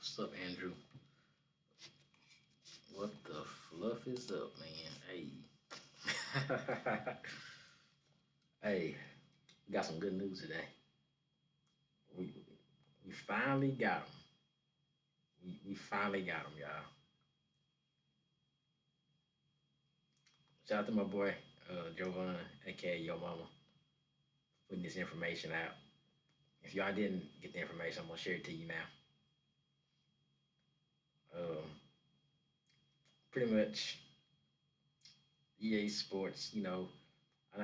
What's up, Andrew? What the fluff is up, man? Hey. Hey, we got some good news today. We we finally got them. We finally got them, y'all. Shout out to my boy, Jovan, aka Yo Mama, putting this information out. If y'all didn't get the information, I'm gonna share it to you now. Um, Pretty much, EA Sports. I know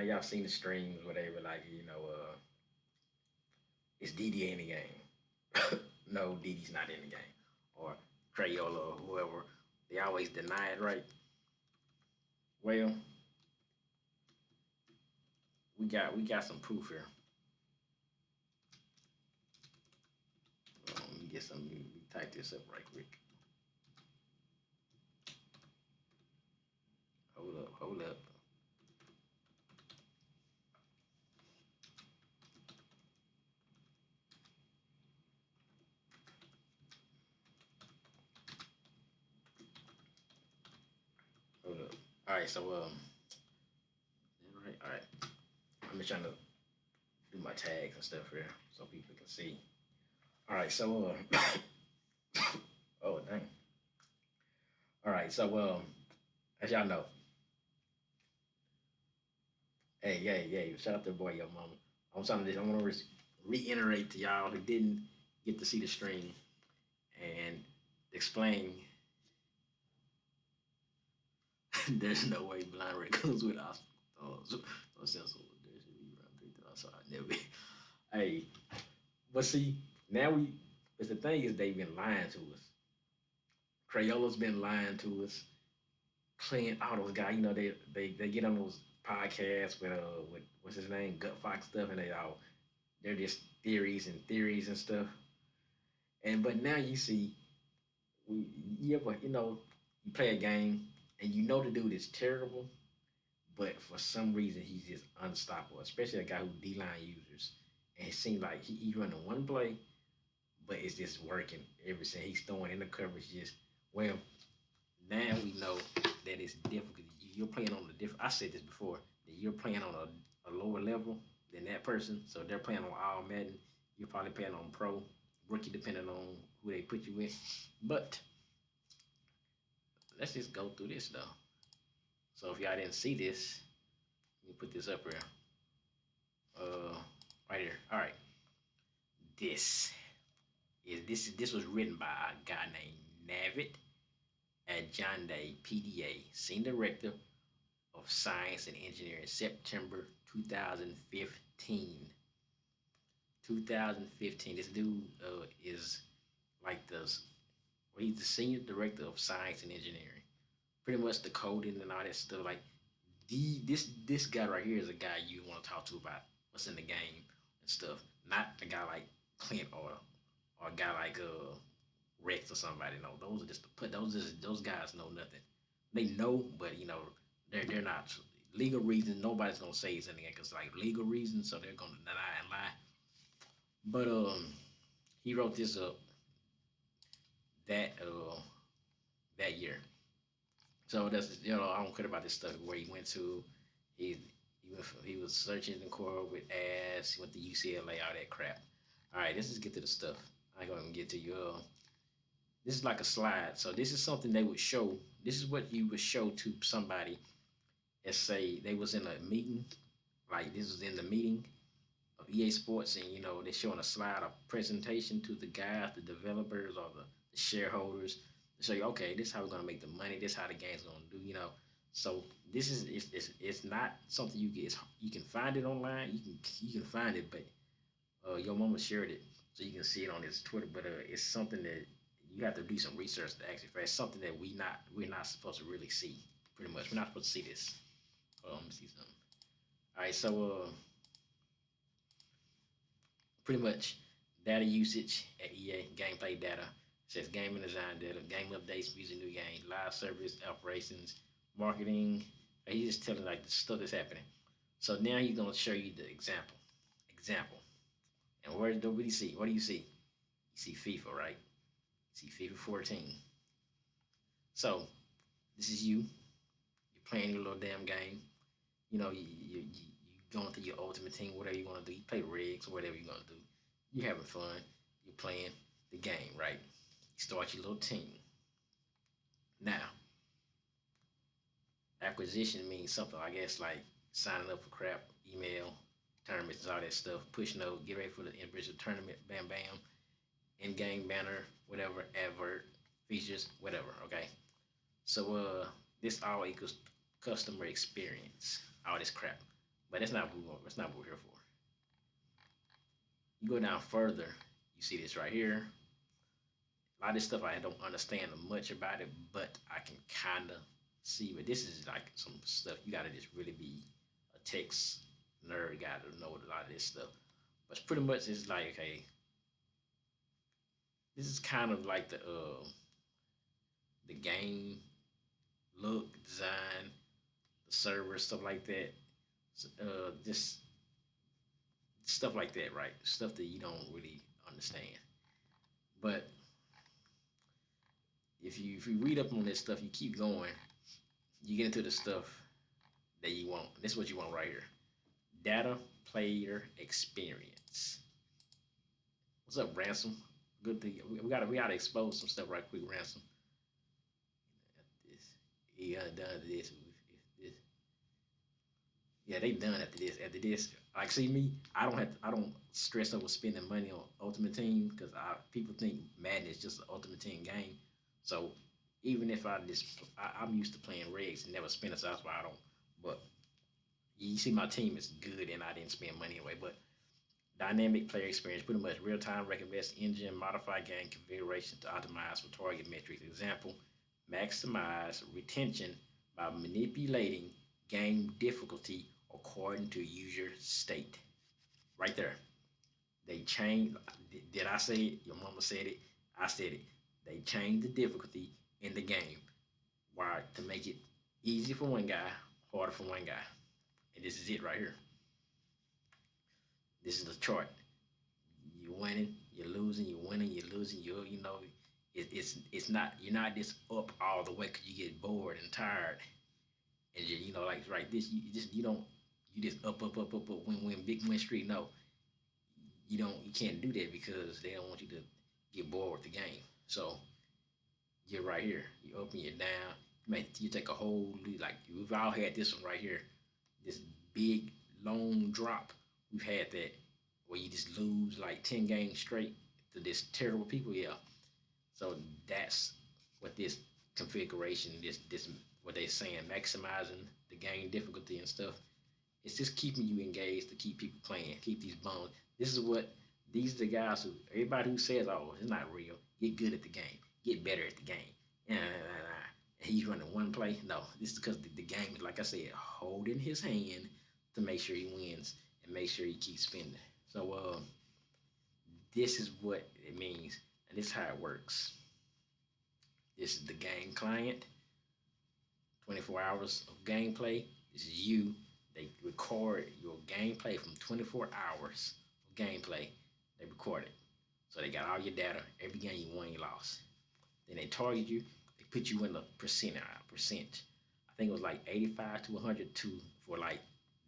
y'all seen the streams, whatever. Like, it's DDA in the game. No, Didi's not in the game, or Crayola or whoever. They always deny it, right? Well, we got some proof here. Let me get some. Let me type this up right quick. Hold up. Hold up. All right, so all right. I'm just trying to do my tags and stuff here so people can see. All right, so oh dang. All right, so as y'all know, hey, shout out to boy, Yo Mama. I want to reiterate to y'all who didn't get to see the stream and explain. There's no way blind raccoons with obstacles or sensor. There should be around 3,000. So I never. Hey, but see, now but the thing is, they've been lying to us. Crayola's been lying to us. Clint, all those guys, they get on those podcasts with what's his name, Gut Fox stuff, and they're just theories and stuff. But now you see, you play a game and you know the dude is terrible, but for some reason he's just unstoppable, especially a guy who D line users. And it seems like he's running one play, but it's just working ever since he's throwing in the coverage. Just well, now we know that it's difficult. You're playing on a different. I said this before that you're playing on a lower level than that person. So they're playing on all Madden. You're probably playing on pro, rookie, depending on who they put you in. But let's just go through this though. So if y'all didn't see this, let me put this up here. Right here. All right. This was written by a guy named Navid at John Day, PDA, Senior Director of Science and Engineering, September 2015. 2015. This dude is like he's the Senior Director of Science and Engineering. Pretty much the coding and all that stuff. Like this guy right here is a guy you want to talk to about what's in the game and stuff. Not a guy like Clint or a guy like Rex or somebody. No, those are just the put. Those guys know nothing. They know, but they're not legal reasons. Nobody's gonna say it's anything because like legal reasons, so they're gonna deny and lie. But he wrote this up that that year. So that's I don't care about this stuff where he went to. He he was searching in core with ass. He went to UCLA, all that crap. All right, let's just get to the stuff. I ain't gonna get to you. This is like a slide. So this is something they would show. This is what you would show to somebody and say they was in a meeting. Like this was in the meeting of EA Sports, and they're showing a slide, a presentation to the guys, the developers, or the shareholders to show you, okay, this is how we're gonna make the money. This is how the game's gonna do. So this is it's not something you can find it online. You can find it, but your mama shared it, so you can see it on his Twitter. But it's something that you have to do some research to actually find. It's something that we're not supposed to really see. Pretty much, we're not supposed to see this. Let me see something. All right, so pretty much data usage at EA, gameplay data. It says game and design data, game updates, music, new game, live service, operations, marketing. He's just telling like the stuff that's happening. So now he's gonna show you the example. Example. And what do you see? What do you see? You see FIFA, right? See FIFA 14. So this is you. You're playing your little damn game. You going through your ultimate team, whatever you want to do. You play rigs or whatever you're gonna do. You're having fun. You're playing the game, right? You start your little team. Now, acquisition means something, I guess, like signing up for crap, email, tournaments, all that stuff, push note, get ready for the individual tournament, bam, bam, in game banner, whatever, advert, features, whatever, okay? So, this all equals customer experience, all this crap. But that's not what we're here for. You go down further, you see this right here. A lot of this stuff I don't understand much about it, but I can kind of see. But this is like some stuff you gotta just really be a text nerd, gotta know a lot of this stuff. But pretty much it's like, okay, this is kind of like the game look, design, the server, stuff like that. Just stuff like that, right? Stuff that you don't really understand. But if you read up on this stuff, you keep going, you get into the stuff that you want. This is what you want right here. Data player experience. What's up, Ransom? Good thing we gotta expose some stuff right quick, Ransom. This, he done this. This. Yeah, they done after this. After this, like, see me, I don't stress over spending money on Ultimate Team because people think Madden is just an Ultimate Team game. So even if I'm used to playing regs and never spending, so that's why I don't. But you see, my team is good and I didn't spend money anyway. But dynamic player experience, pretty much real time recognition engine, modify game configuration to optimize for target metrics. Example, maximize retention by manipulating game difficulty according to user state. Right there. They changed. Did I say it? Your mama said it. I said it. They changed the difficulty in the game. Why? To make it easy for one guy, harder for one guy. And this is it right here. This is the chart. You're winning, you're losing, you're winning, you're losing. It's not, you're not just up all the way because you get bored and tired, and like right this you don't, you just up, win big win streak. No, you can't do that because they don't want you to get bored with the game. So you're right here. You up and you're down. You take a whole lead. Like we've all had this one right here. This big long drop. We've had that where you just lose like 10 games straight to this terrible people. Yeah. So that's what this configuration, this what they're saying, maximizing the game difficulty and stuff. It's just keeping you engaged to keep people playing, keep these bones. This is what these are the guys who everybody who says, "Oh, it's not real." Get good at the game, get better at the game. And he's running one play. No, this is because the game is, like I said, holding his hand to make sure he wins and make sure he keeps spending. So this is what it means, and this is how it works. This is the game client, 24 hours of gameplay. This is you. They record your gameplay from 24 hours of gameplay. They record it. So they got all your data, every game you won, you lost. Then they target you. They put you in the percent. I think it was like 85 to 102 for like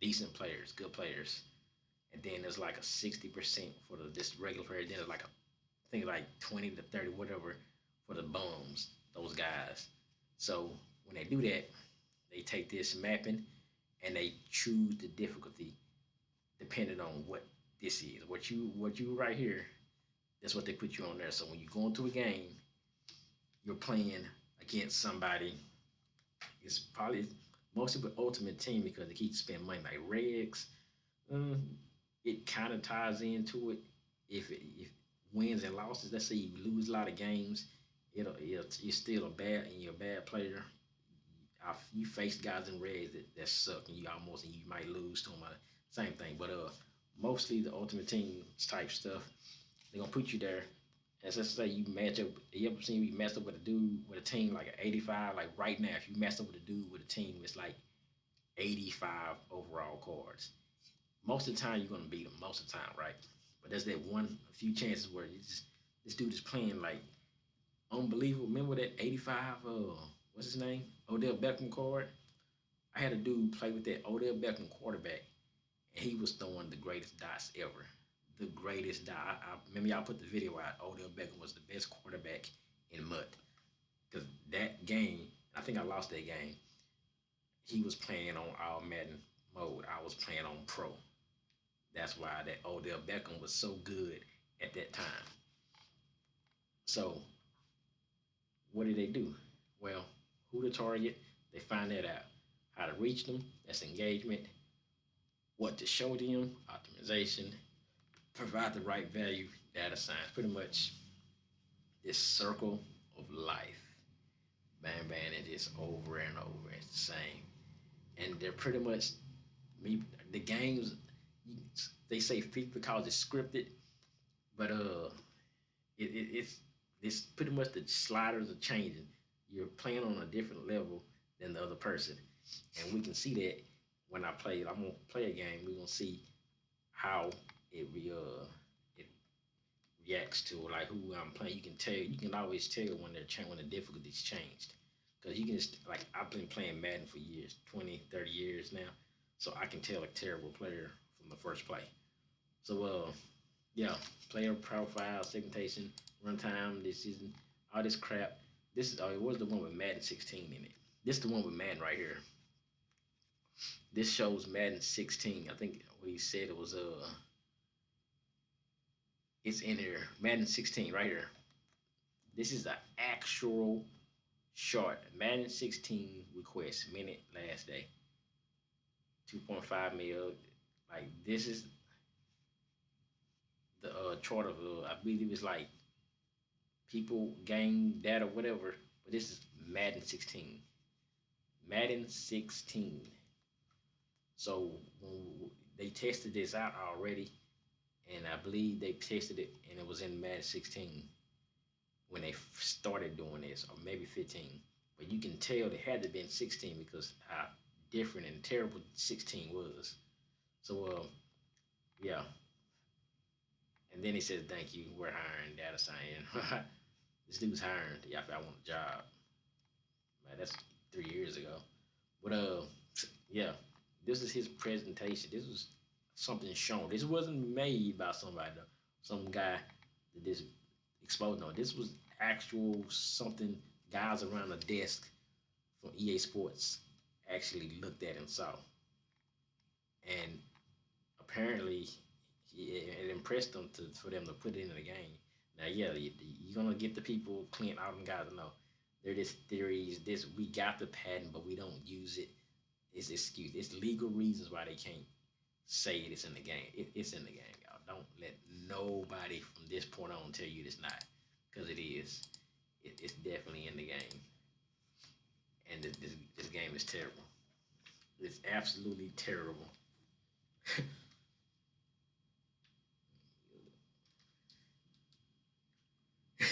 decent players, good players. And then there's like a 60% for the this regular player. Then there's like I think like 20 to 30, whatever, for the bums, those guys. So when they do that, they take this mapping and they choose the difficulty depending on what this is. What you right here, that's what they put you on there. So when you go into a game, you're playing against somebody. It's probably mostly with Ultimate Team because they keep spending money like Regs. Um, it kind of ties into it. If wins and losses, let's say you lose a lot of games, you're still a bad and you're a bad player. You face guys in reds that suck and you might lose to them. Same thing, but mostly the Ultimate Team type stuff, they're gonna put you there. As let's say you match up. You ever seen me mess up with a dude with a team like an 85? Like right now, if you mess up with a dude with a team, it's like 85 overall cards. Most of the time, you're gonna beat him. Most of the time, right? But there's that one, a few chances where this dude is playing like Unbelievable. Remember that 85, what's his name? Odell Beckham card? I had a dude play with that Odell Beckham quarterback, and he was throwing the greatest dots ever. The greatest dot. I remember y'all put the video out. Odell Beckham was the best quarterback in mud. Because that game, I think I lost that game. He was playing on all Madden mode. I was playing on pro. That's why that Odell Beckham was so good at that time. So what did they do? Well, who to target? They find that out. How to reach them? That's engagement. What to show them? Optimization. Provide the right value. Data science. Pretty much this circle of life. Bam, bam, and just over and over. It's the same. And they're pretty much me. The games. They say FIFA calls it scripted, but it's pretty much the sliders are changing. You're playing on a different level than the other person, and we can see that when I play. I'm gonna play a game. We're gonna see how it it reacts to like who I'm playing. You can tell. You can always tell when when the difficulty's changed, because you can just like I've been playing Madden for years, 20, 30 years now, so I can tell a terrible player from the first play. So yeah, player profile, segmentation, runtime, this season, all this crap. This is it was the one with Madden 16 in it. This is the one with Madden right here. This shows Madden 16. I think what he said it was it's in here. Madden 16 right here. This is the actual short Madden 16 request minute last day. 2.5 mil. Like this is the chart of I believe it's like people game data whatever. But this is Madden 16. Madden 16. So when they tested this out already, and I believe they tested it, and it was in Madden 16 when they started doing this, or maybe 15. But you can tell it had to been 16 because how different and terrible 16 was. So yeah. And then he said, "Thank you. We're hiring data science." This dude's hiring. Yeah, I want a job. Man, that's 3 years ago. But yeah, this is his presentation. This was something shown. This wasn't made by somebody, some guy that this exposed. No, this was actual something guys around the desk from EA Sports actually looked at and saw, and apparently it impressed them for them to put it in the game. Now, yeah, you're gonna get the people, Clint, all them guys to know. They're just theories. This we got the patent, but we don't use it. It's excuse. It's legal reasons why they can't say it's in the game. It's in the game, y'all. Don't let nobody from this point on tell you it's not, because it is. It's definitely in the game, and this game is terrible. It's absolutely terrible.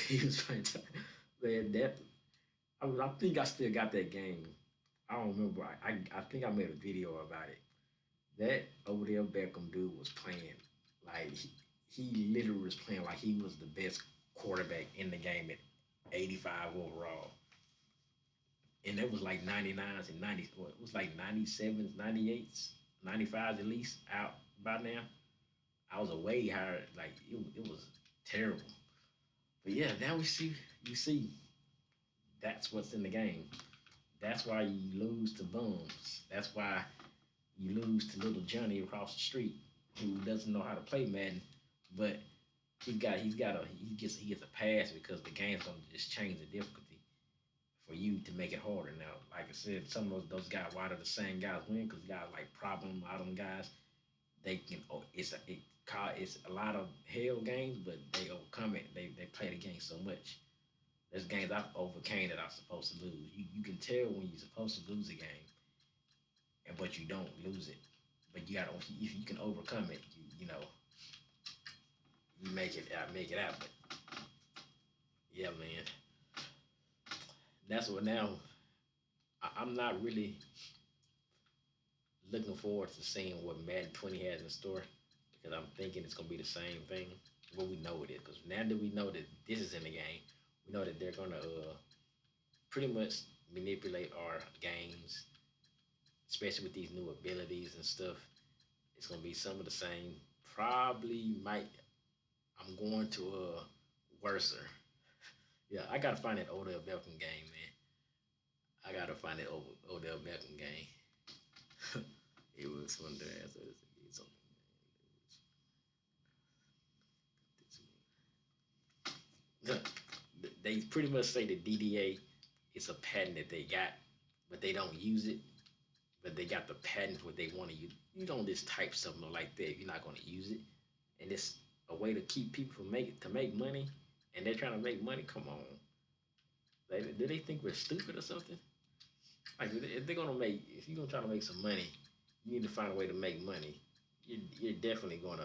He was trying to man that. I think I still got that game. I don't remember. I think I made a video about it. That Odell Beckham dude was playing like he literally was playing like he was the best quarterback in the game at 85 overall. And that was like 99s and 90s. Well, it was like 97s, 98s, 95s at least out by now. I was a way higher. Like it was terrible. But yeah, now we see you see that's what's in the game. That's why you lose to bums. That's why you lose to little Johnny across the street who doesn't know how to play Madden, but he gets a pass because the game's gonna just change the difficulty for you to make it harder. Now, like I said, some of those guys, why do the same guys win? Because guys like Problem, a lot of them guys, they can. It's a lot of hell games, but they overcome it. They play the game so much. There's games I've overcame that I'm supposed to lose. You can tell when you're supposed to lose a game, and but you don't lose it. But you got if you can overcome it, you make it out. But yeah, man, that's what now. I'm not really looking forward to seeing what Madden 20 has in store because I'm thinking it's gonna be the same thing. Well, we know it is because now that we know that this is in the game, We know that they're gonna pretty much manipulate our games, especially with these new abilities and stuff. It's gonna be some of the same. Probably might. I'm going to worser. Yeah, I gotta find that Odell Beckham game, man. I gotta find that Odell Beckham game. It was one day after something. They pretty much say the DDA is a patent that they got, but they don't use it. But they got the patent what they want to use. You don't just type something like that if you're not going to use it, and it's a way to keep people from make money, and they're trying to make money. Come on, do they think we're stupid or something? Like if they're gonna make, if you're gonna try to make some money, you need to find a way to make money. You're definitely gonna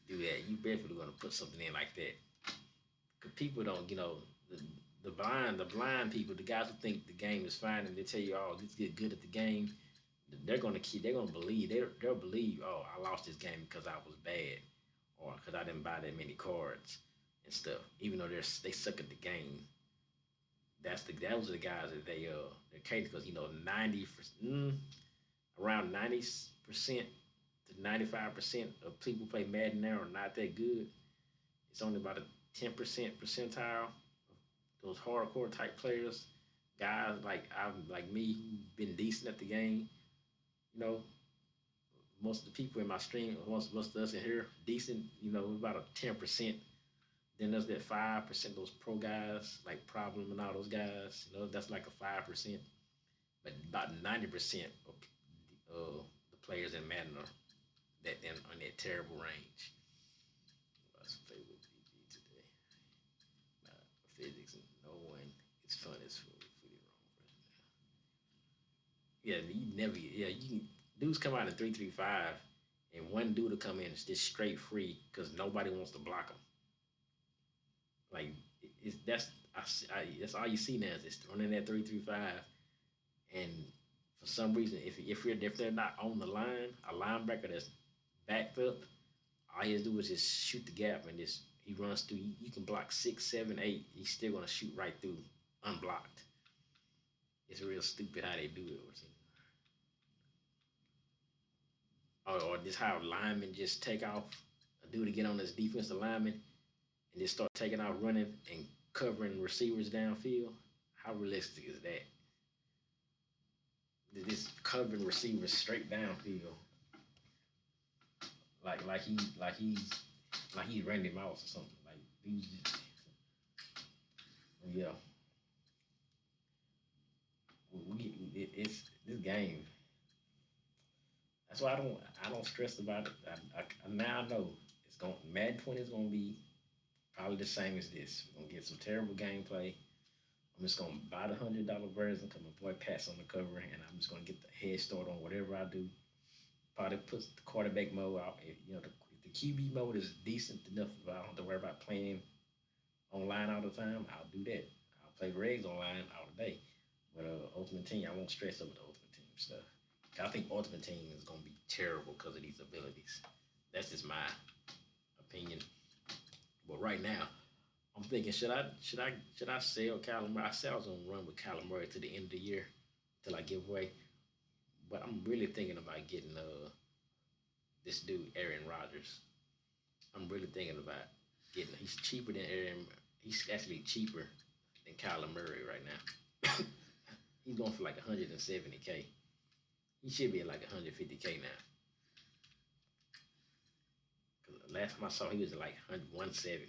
do that. You definitely gonna put something in like that. Cause people don't, the, the blind people, the guys who think the game is fine and they tell you, oh, let's get good at the game. They're gonna believe, they'll believe, oh, I lost this game because I was bad, or because I didn't buy that many cards and stuff. Even though they suck at the game, those are the guys that they're catered because 90 around 90% to 95% of people play Madden now are not that good. It's only about a 10% percentile of those hardcore type players, guys like me who've been decent at the game. You know, most of the people in my stream, most of us in here, decent. About a 10%. Then there's that 5%, those pro guys like Problem and all those guys. That's like a 5%. But about 90% of the players in Madden are on that terrible range. Let's play with DB today. Physics and no one. It's fun as for the wrong person. Yeah, you never. Yeah, you can. Dudes come out in 3-3-5, and one dude will come in just straight free because nobody wants to block him. Like it's that's all you see now is just running that 3-3-5, and for some reason, if they're not on the line, a linebacker that's backed up, all he has to do is just shoot the gap and just he runs through. You can block 6, 7, 8. He's still gonna shoot right through, unblocked. It's real stupid how they do it. Or just how linemen just take off, a dude to get on this defensive lineman and just start taking off running and covering receivers downfield. How realistic is that? Just covering receivers straight downfield, like he's Randy Mouse or something. Like these, yeah. It's this game. That's why I don't stress about it. Now I know it's going Madden 20 is gonna be probably the same as this. We're gonna get some terrible gameplay. I'm just gonna buy the $100 version because my boy Pat's on the cover, and I'm just gonna get the head start on whatever I do. Probably put the quarterback mode out. If the QB mode is decent enough, if I don't have to worry about playing online all the time, I'll do that. I'll play regs online all the day. But Ultimate Team, I won't stress over the Ultimate Team stuff. I think Ultimate Team is gonna be terrible because of these abilities. That's just my opinion. But right now, I'm thinking, should I sell Kyler Murray? I said I was gonna run with Kyler Murray to the end of the year till I give away. But I'm really thinking about getting this dude Aaron Rodgers. I'm really thinking about getting. He's cheaper than Aaron. He's actually cheaper than Kyler Murray right now. He's going for like 170K. He should be at like 150K now. Cause last time I saw, he was at like 170.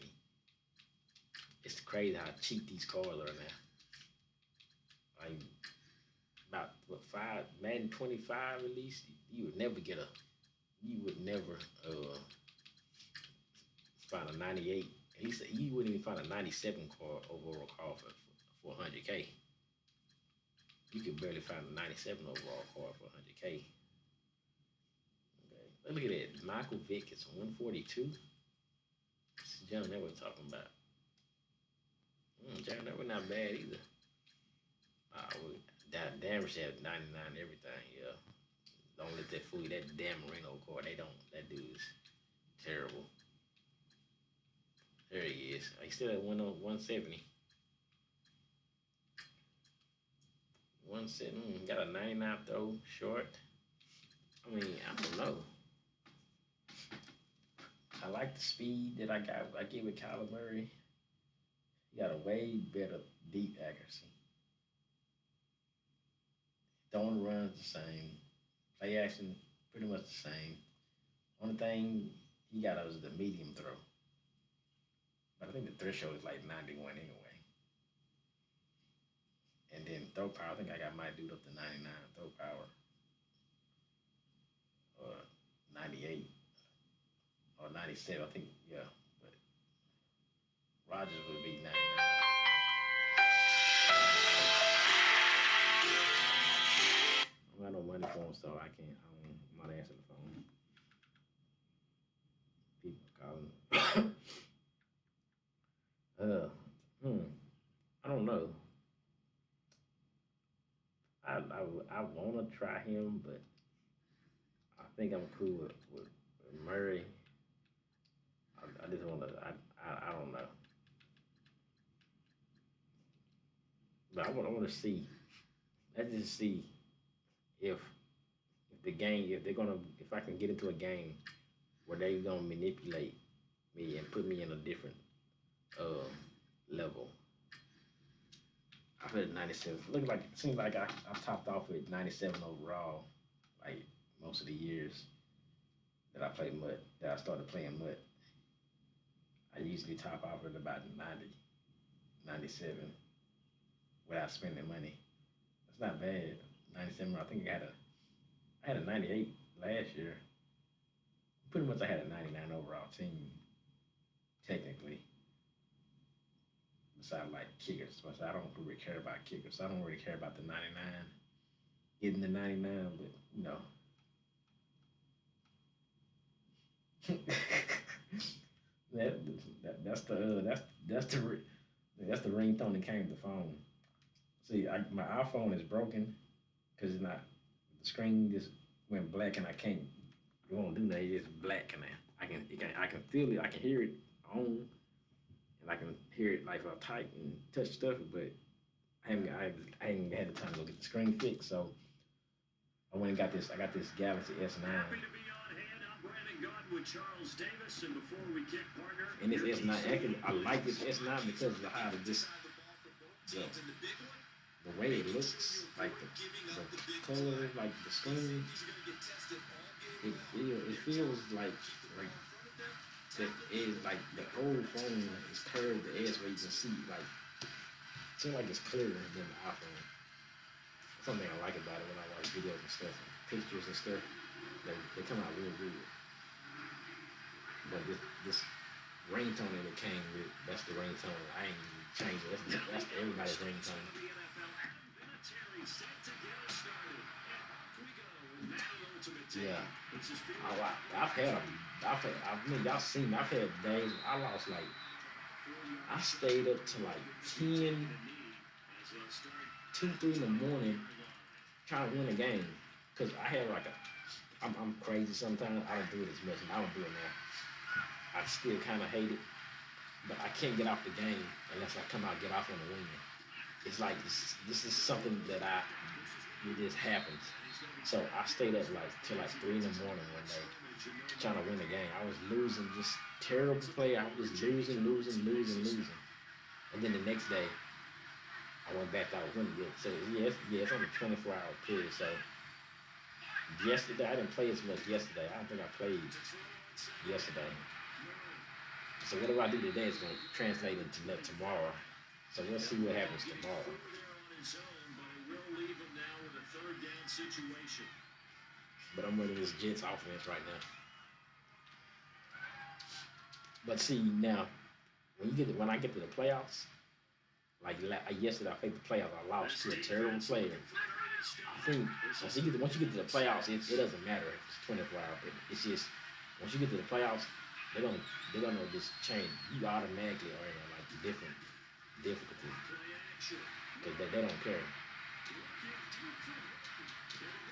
It's crazy how cheap these cars are now. Like about what five Madden 25 at least. You would never get a. You would never find a 98. At least you wouldn't even find a 97 car overall car for 100K. You could barely find a 97 overall car for 100K. Okay. Look at that. Michael Vick is 142. This is John that we're talking about. John that was not bad either. Damage had 99 everything. Yeah. Don't let that fool you. That damn Marino car. They don't. That dude's terrible. There he is. He's still at 170. 170. Got a 99 throw short. I mean, I don't know. I like the speed that I get with Kyler Murray. He got a way better deep accuracy. Throwing runs the same. Play action pretty much the same. Only thing he got was the medium throw. But I think the threshold is like 91 anyway. And then throw power, I think I got my dude up to 99 throw power. Or 98. Or 97, I think, yeah. But Rogers would be 99. I don't got no money for him, so I can't. I'm not answering the phone. People calling. uh, hmm. I don't know. I want to try him, but I think I'm cool with Murray. I just want to. I don't know, but I want to see. Let's just see if the game if I can get into a game where they're gonna manipulate me and put me in a different uh, level. I've had 97. Seems like I topped off with 97 overall, like most of the years that I played mud. That I started playing mud. I usually top off at about 90, 97 without spending money. That's not bad. 97. I think I had a 98 last year. Pretty much I had a 99 overall team technically. Besides like kickers, but I don't really care about kickers. I don't really care about the 99, getting the 99, but you know. That's that's the ringtone that came to the phone. See, my iPhone is broken because it's not the screen just went black and I can't. It won't do nothing. It's black and I can feel it. I can hear it on and I can hear it like if I type and touch stuff, but I haven't had the time to go get the screen fixed. So I went and got this. I got this Galaxy S9. And this S9, actually, I like this S9 because of how the, the way it looks, like the color, like the screen. It feels like the edge, like the whole phone is curved, the edge where you can see, like, it seems like it's clearer than the iPhone. That's something I like about it when I watch videos and stuff, and pictures and stuff. They come out real good. But this ringtone that it came with, that's the ringtone. I ain't even changed it. That's everybody's ringtone. Yeah. I mean, y'all seen me. I've had days I lost like, I stayed up to like 10, 2, 3 in the morning trying to win a game. Because I had like I'm crazy sometimes. I don't do it as much. I don't do it now. I still kind of hate it. But I can't get off the game unless I come out get off on the win. It's like this is something that it just happens. So I stayed up like till like 3 in the morning one day trying to win the game. I was losing, just terrible play. I was just losing. And then the next day I went back out winning it. So it's only a 24-hour period. So yesterday I didn't play as much yesterday. I don't think I played yesterday. So whatever I do today is going to translate into tomorrow. So we'll see what happens tomorrow. But I'm running this Jets offense right now. But see now, when I get to the playoffs, like yesterday I played the playoffs, I lost to a terrible player. I think once you get to the playoffs, it doesn't matter if it's 24 hours. It's just once you get to the playoffs, they're gonna just change. You automatically are in a like different difficulty because they don't care.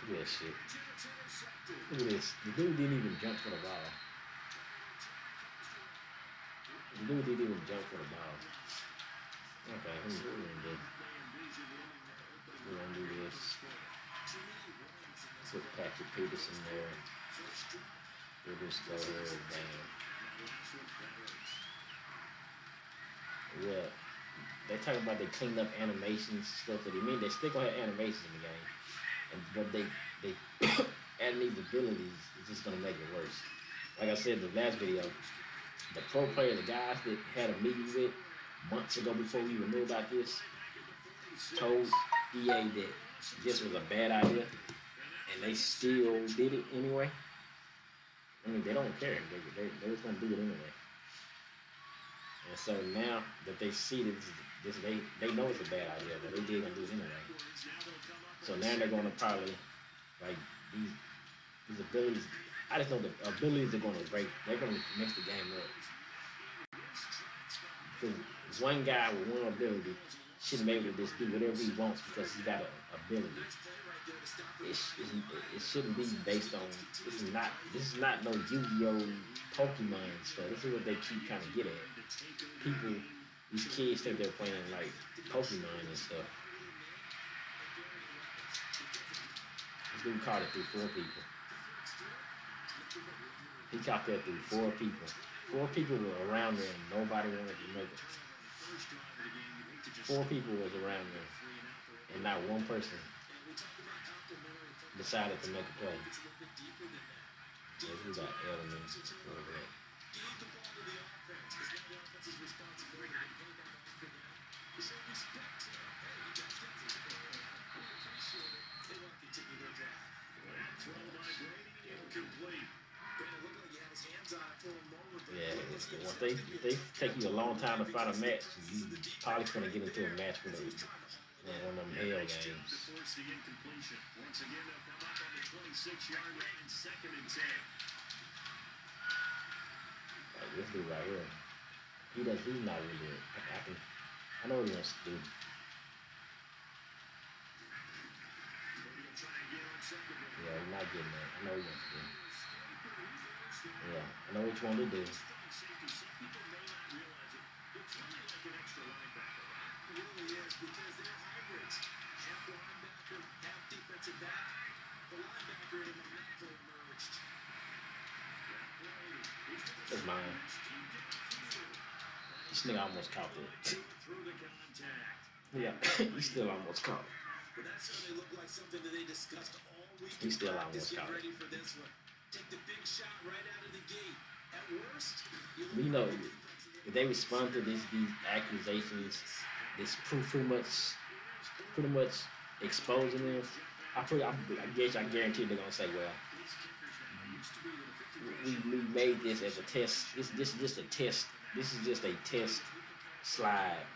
Look at that shit. Look at this. The dude didn't even jump for the ball. The dude didn't even jump for the ball. Okay, we're gonna do this. Put Patrick Peterson there. We'll just go ahead and well, they talk about they cleaned up animations stuff that they mean they still gonna have animations in the game, but they adding these abilities is just gonna make it worse. Like I said in the last video, the pro player, the guys that had a meeting with months ago before we even knew about this, told EA that this was a bad idea, and they still did it anyway. I mean, they don't care. They was gonna do it anyway. And so now that they see this they know it's a bad idea, but they did gonna do it anyway. So now they're gonna probably like these these abilities. I just know the abilities are gonna break. They're gonna mix the game up. Because one guy with one ability shouldn't be able to just do whatever he wants because he's got an ability. It shouldn't be based on. This is not no Yu-Gi-Oh, Pokemon stuff. This is what they keep trying to get at. People, these kids think they're playing like Pokemon and stuff. This dude caught it through 4 people. He caught that through 4 people. 4 people were around there and nobody wanted to make it. 4 people was around there and not one person decided to make a play. Yeah, we got elements for that. Yeah, if they take you a long time to find a match, you probably gonna get into a match with one of them hell games. Like this dude right here, he's not really. I know what he wants to do. Yeah, he's not getting that. I know what he wants to do. Yeah, I know what you want to do. That's mine. This nigga almost caught that. Yeah, he still almost caught it. He still almost caught it. You know, if they respond to these accusations, this proof pretty much exposing them. I guarantee they're gonna say, well, we made this as a test. This is just a test. This is just a test slide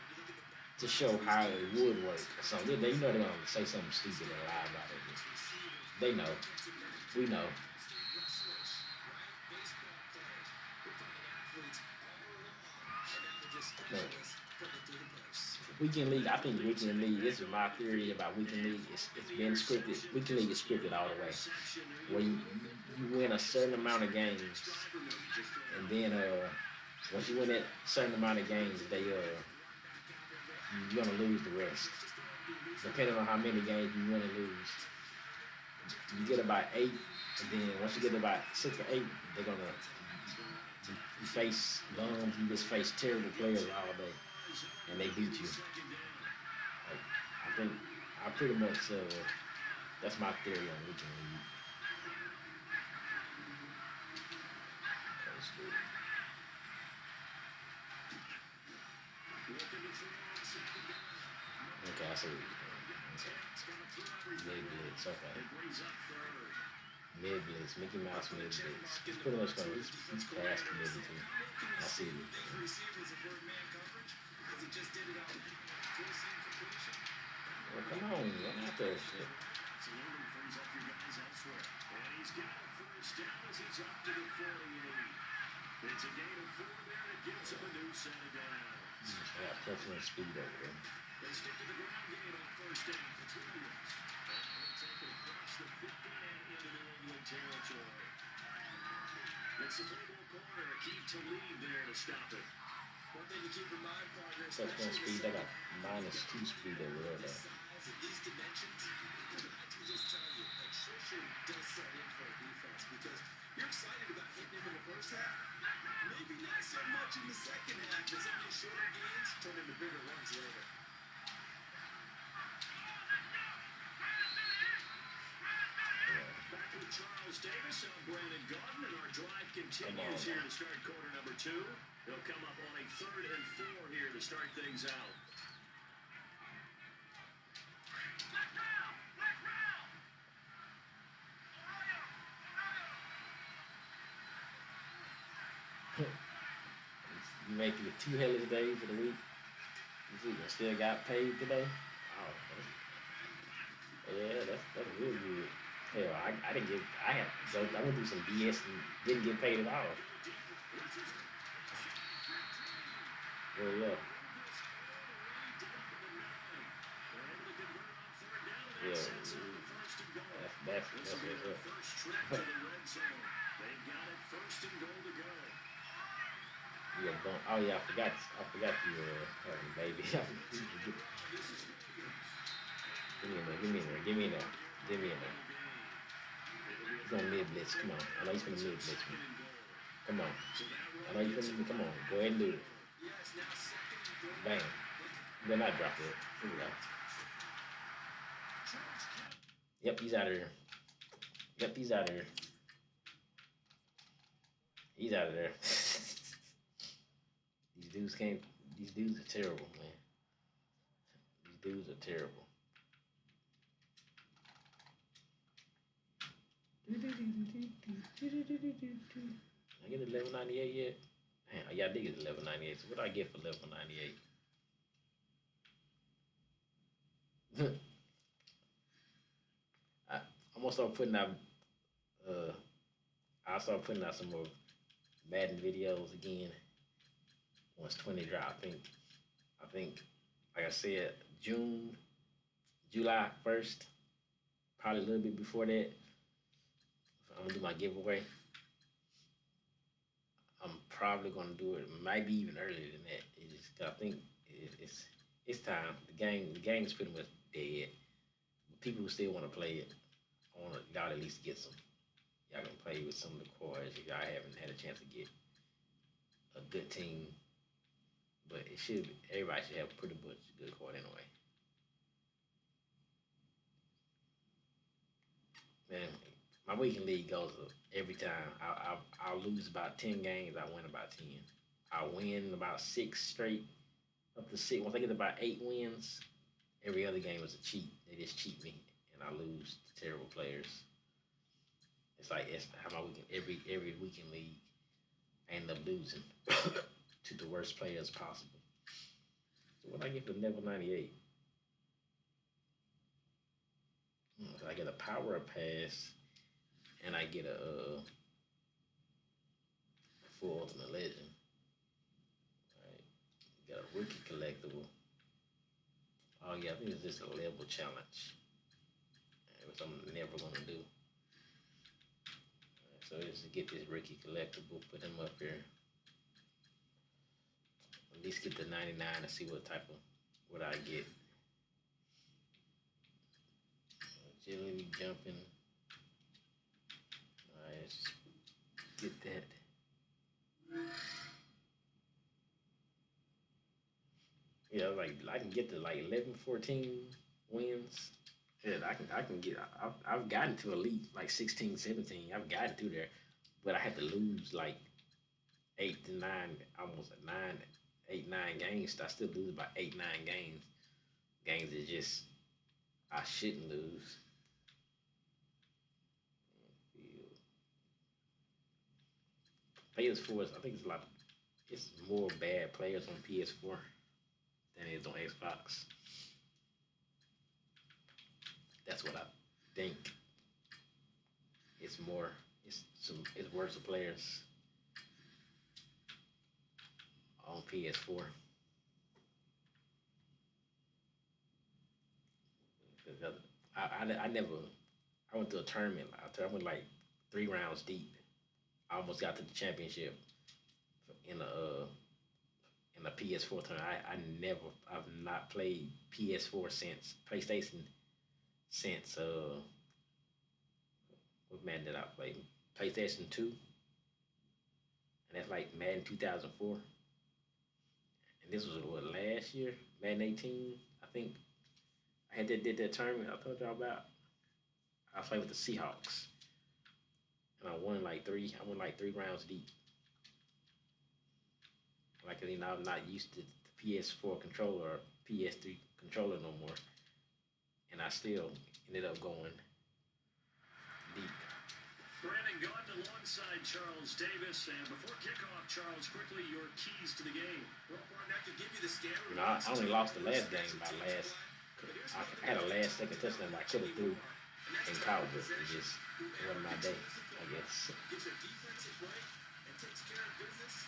to show how it would work or something. They know they're gonna say something stupid and lie about it. They know. We know. No. Weekend League, I think Weekend League, this is my theory about Weekend League. It's been scripted. Weekend League is scripted all the way. Where you win a certain amount of games, and then once you win that certain amount of games, you're gonna lose the rest. Depending on how many games you win and lose. You get about 8, and then once you get about 6 or 8, they're gonna you face bums. You just face terrible players all day, and they beat you. Like, I think I pretty much that's my theory on Weekend League. Okay, I see what you're doing. Mid blitz, okay. Mid blitz, Mickey Mouse mid blitz. He's pretty much gonna he's past the middle too. I see what you're doing. Well, come on, run out there, shit. I got plenty of speed over there. It's a Playboy corner. Keep to lead there to stop it. One thing to keep in mind, partner, Touchdown especially in the speed. They got second half, with a -2 game speed over there of this though. size and these dimensions, I can just tell you, attrition does set in for a defense because you're excited about hitting him in the first half. Maybe not so much in the second half, as some of these shorter gains turn into bigger runs later. Back with Charles Davis, I'm Brandon Gaudin, and our drive Come continues on here now. to start quarter number two. They'll come up on a 3rd and 4 here to start things out. You make it 2 hellish days of the week. You see, you still got paid today. Oh, yeah, that's real good. Hell, I didn't get. I had joked. I went through some BS and didn't get paid at all. Well, yeah, yeah. This That's will be what's their up. first trip to the red zone. They've got it 1st and goal to go. Yeah, bump. Oh yeah, I forgot you having a baby. This is Williams. Give me in there. Give me in there. Give me in there. Give me in there. He's gonna mid blitz. Come on. I know he's gonna mid blitz me. Come on. I know he's gonna. Come on. Go ahead and do it. Yes, now 2nd and goal. Bam. You better not drop it. Here we go. Yep, he's out of here. Yep, he's out of here. He's out of there. These dudes can't. These dudes are terrible, man. These dudes are terrible. I get 11.98 yet? Damn, yeah, I did get 11.98. So what do I get for 11.98? I'm gonna start putting out. Uh, I'll start putting out some more Madden videos again once 20 drop. I think, like I said, July 1st, probably a little bit before that. I'm gonna do my giveaway. I'm probably gonna do it, maybe even earlier than that. I think it's time. The game's pretty much dead. People who still want to play it, I want y'all at least get some. Y'all can play with some of the cores if y'all haven't had a chance to get a good team. But everybody should have pretty much a good core anyway. Man, my weekend league goes up every time. I'll lose about 10 games. I win about 10. I win about 6 straight, up to 6. Once I get about 8 wins, every other game is a cheat. They just cheat me, and I lose to terrible players. It's how my weekend every weekend league I end up losing to the worst players possible. So when I get to level 98, I get a power up pass and I get a full ultimate legend. Right, got a rookie collectible. Oh yeah, I think it's just a level challenge, which I'm never gonna do. So just to get this rookie collectible, put him up here. At least get the 99 and see what I get. Agility, jumping. All right, let's get that. Yeah, like I can get to like 11, 14 wins. Yeah, I can get. I've gotten to elite like 16, 17. I've gotten through there, but I had to lose like 8 to 9, almost 9, 8, 9 games. I still lose about 8, 9 games. Games that just I shouldn't lose. PS4 is, I think it's a lot. It's more bad players on PS4 than it is on Xbox. That's what I think. It's more. It's worse players on PS4. I never. I went to a tournament. I went like 3 rounds deep. I almost got to the championship in a in a PS4 tournament. I've not played PS4 since PlayStation since what Madden did I play? PlayStation 2, and that's like Madden 2004. And this was what last year, Madden 18. I think I had that did that tournament I told y'all about. I played with the Seahawks, and I won like three. I won like 3 rounds deep. Like I'm not used to the PS4 controller or PS3 controller no more, and I still ended up going deep. Brandon Gaudin alongside Charles Davis. And before kickoff, Charles, quickly, your keys to the game. Well, Martin, I could give you the standard I only lost the last game by last. I had a last second touchdown that I could have threw in college, but it wasn't my day, I guess. Gives a defensive play and takes care of business.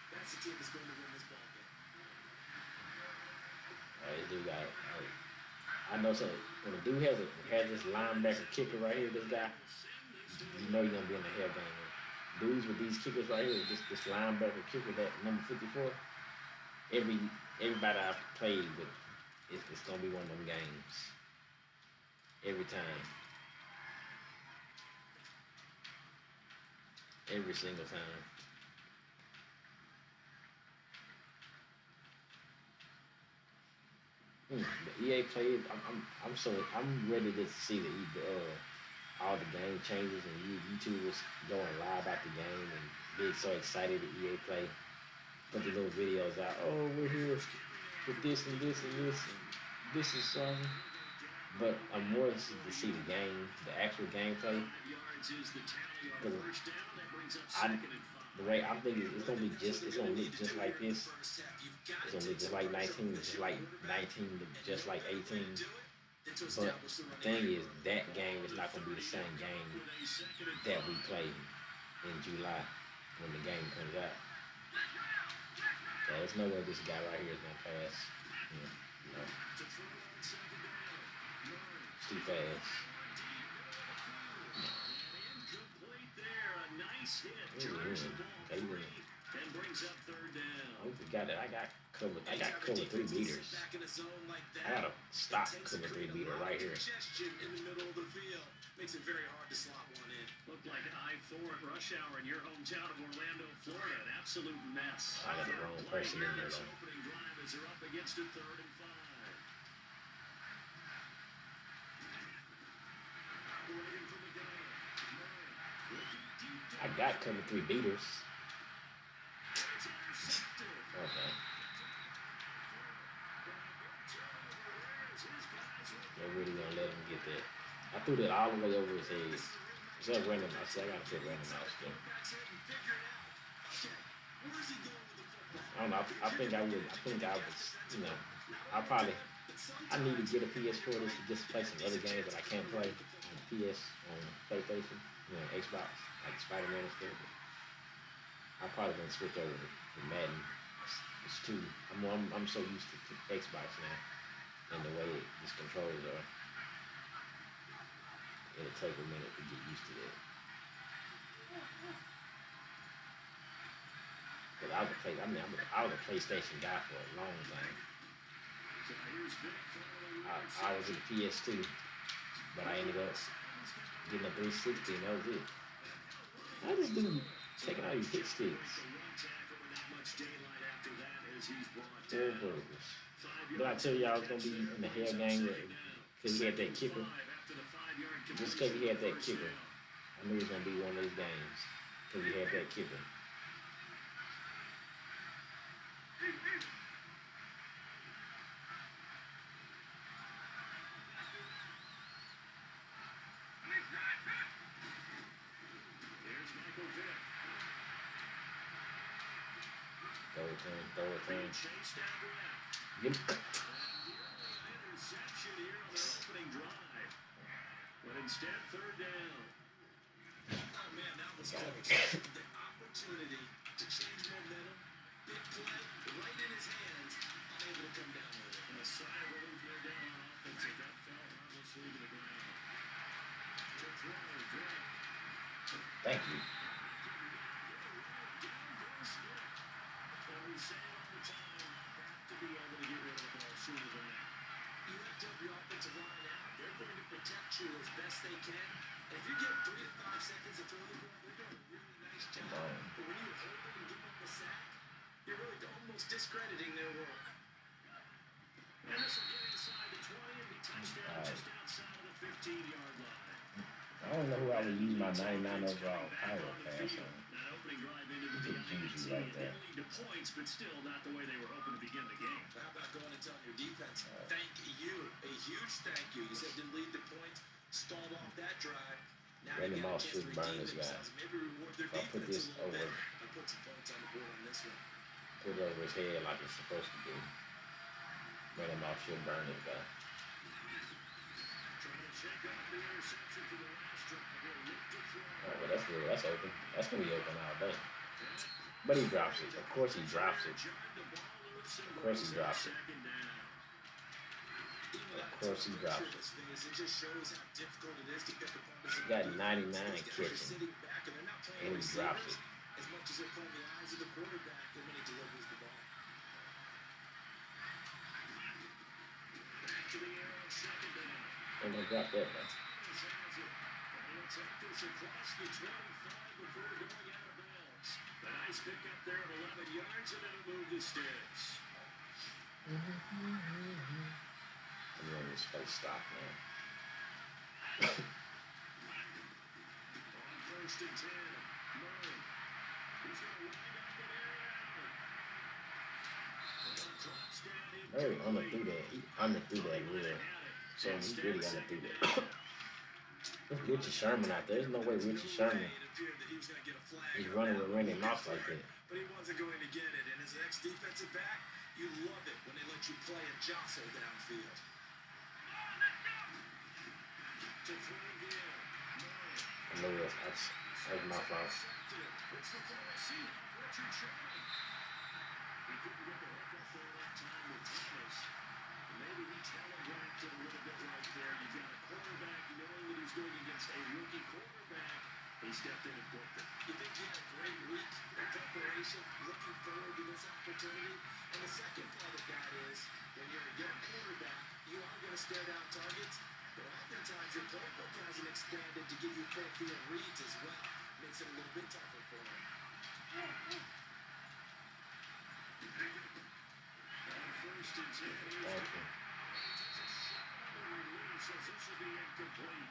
That's the team that's going to win this ball game. This dude got. I know something. When a dude has this linebacker kicker right here, this guy, you know you're gonna be in the hell game. Dudes with these kickers right here, this linebacker kicker, that number 54. Every everybody I've played with, it's gonna be one of them games. Every time, every single time. The EA played. I'm ready to see all the game changes and YouTubers going live about the game and being so excited that EA play. Put the little videos out. Oh, we're here with this and this and this and this is something. But I'm more interested to see the game, the actual gameplay. Because I, the way I'm thinking, it's gonna look just like this. It's gonna look just like 19, just like 19, just like 18. But the thing is, that game is not gonna be the same game that we play in July when the game comes out. There's no way this guy right here is gonna pass. No, it's too fast. Okay, And brings up third down. I forgot that I got covered. I got covered 3 meters. I got a stop cover 3 meter right here. In the middle of the field. Makes it very hard to slot one in. Looked like I-4 at rush hour in your hometown of Orlando, Florida. An absolute mess. I got the wrong person in there though. Opening drive as they're up against a 3rd and 5. I got cover 3 meters. Okay. They're really gonna let him get that. I threw that all the way over his head. Is that random? I said I gotta put random out still. I don't know. I think I would. I think I was. I probably. I need to get a PS4 just to play some other games that I can't play on on PlayStation, Xbox, like Spider-Man and stuff. I probably gonna switch over to Madden. It's too. I'm so used to Xbox now and the way these controls are. It'll take a minute to get used to that. Cause I was a PlayStation guy for a long time. I was in the PS2, but I ended up getting a 360, and that was it. How this dude taking out these hit sticks? 4 verticals. Did I tell y'all I was gonna be in the hell game because he had that kicker? Just because he had that kicker, I knew it was gonna be one of those games because he had that kicker. Throw it to him, throw it to him. Get him. Interception here on their opening drive. But instead, 3rd down. Oh, man, that was close. The opportunity to change momentum. Big play right in his hands. Unable to come down with it. And a sigh of relief there down on offense as that fell harmlessly to the ground. To throw, Vick. Thank you. Down goes Vick. And we say it all the time. best they can. And if you give 3 to 5 seconds to throw the ball, they're doing a really nice Come job. on. But when you hold them and give them a sack, you're really almost discrediting their work. And this will get inside the 20 and be touchdown Alright. just outside of the 15-yard line. I don't know who I would use my Leads 99 offense overall coming back power on the pass field. on. That opening drive into He the took INT, Juju right and there. did lead to points, but still not the way they were hoping to begin the game. How about going and telling your defense, thank you, a huge thank you. You said didn't lead to points, stalled off that drive. Now they Randy got a Moss chance to should burn redeem this guy. themselves and maybe reward their If I put defense a this little bit over, by putting some points on the board on this one. put it over his head like it's supposed to be, Randy Moss should burn this guy. Trying to shake off the interception for the last drive. Will look to throw. Oh, well, that's good. That's open. That's gonna be open all day. But he drops it. Of course he drops it. Of course he drops it. Of course he drops it. It just shows how difficult it is to pick apart as a He got defense. 99 These guys are catching, sitting back and they're not playing and he drops receivers it. as much as they're playing the eyes of the quarterback and when he delivers the ball. Back to the air on second down. They're gonna drop that though. Thomas has it. And he'll take this across the 25 before going out of bounds. A nice pickup there of 11 yards and it'll move the sticks. I'm gonna just play stop now. On first and 10, Murray. He's going to wind up in air out. Drops down Murray incomplete. underthrew that. He underthrew that real. So he really underthrew that. There's Richard Sherman out there. There's no way Richard Sherman is running with Randy Moss like that. But he wasn't going to get it. And as an ex-defensive back, you love it when they let you play and jostle downfield. To throw again. I know that's my fault. It's the Florida Seahawk, Richard Sherman. He couldn't get the hook up there that time with Thomas. Maybe he telegraphed it a little bit right there. You've got a quarterback knowing that he's going against a rookie quarterback. He stepped in and booked it. You think he had a great week of preparation, looking forward to this opportunity? And the second part of that is, when you're a young quarterback, you are going to stare down targets, but oftentimes your playbook hasn't expanded to give you full field reads as well. Makes it a little bit tougher for him. On first and 10, here's Thank you. says this will be incomplete.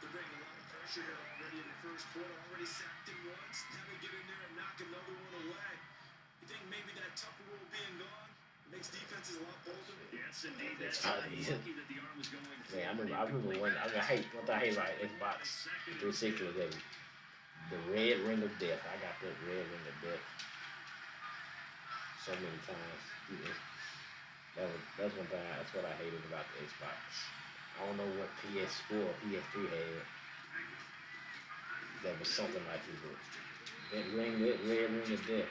They're bringing a lot of pressure here already in the first quarter. Already sacked him once. Now they get in there and knock another one away. You think maybe that Tucker rule being gone makes defenses a lot bolder? Yes, indeed. That's lucky that the arm was going Man, I forward. remember when I hate what I hate about Xbox 360 was that the red ring of death. I got that red ring of death so many times. That's one thing. That's what I hated about the Xbox. I don't know what PS4 or PS3 had. That was something like it. That red ring of death.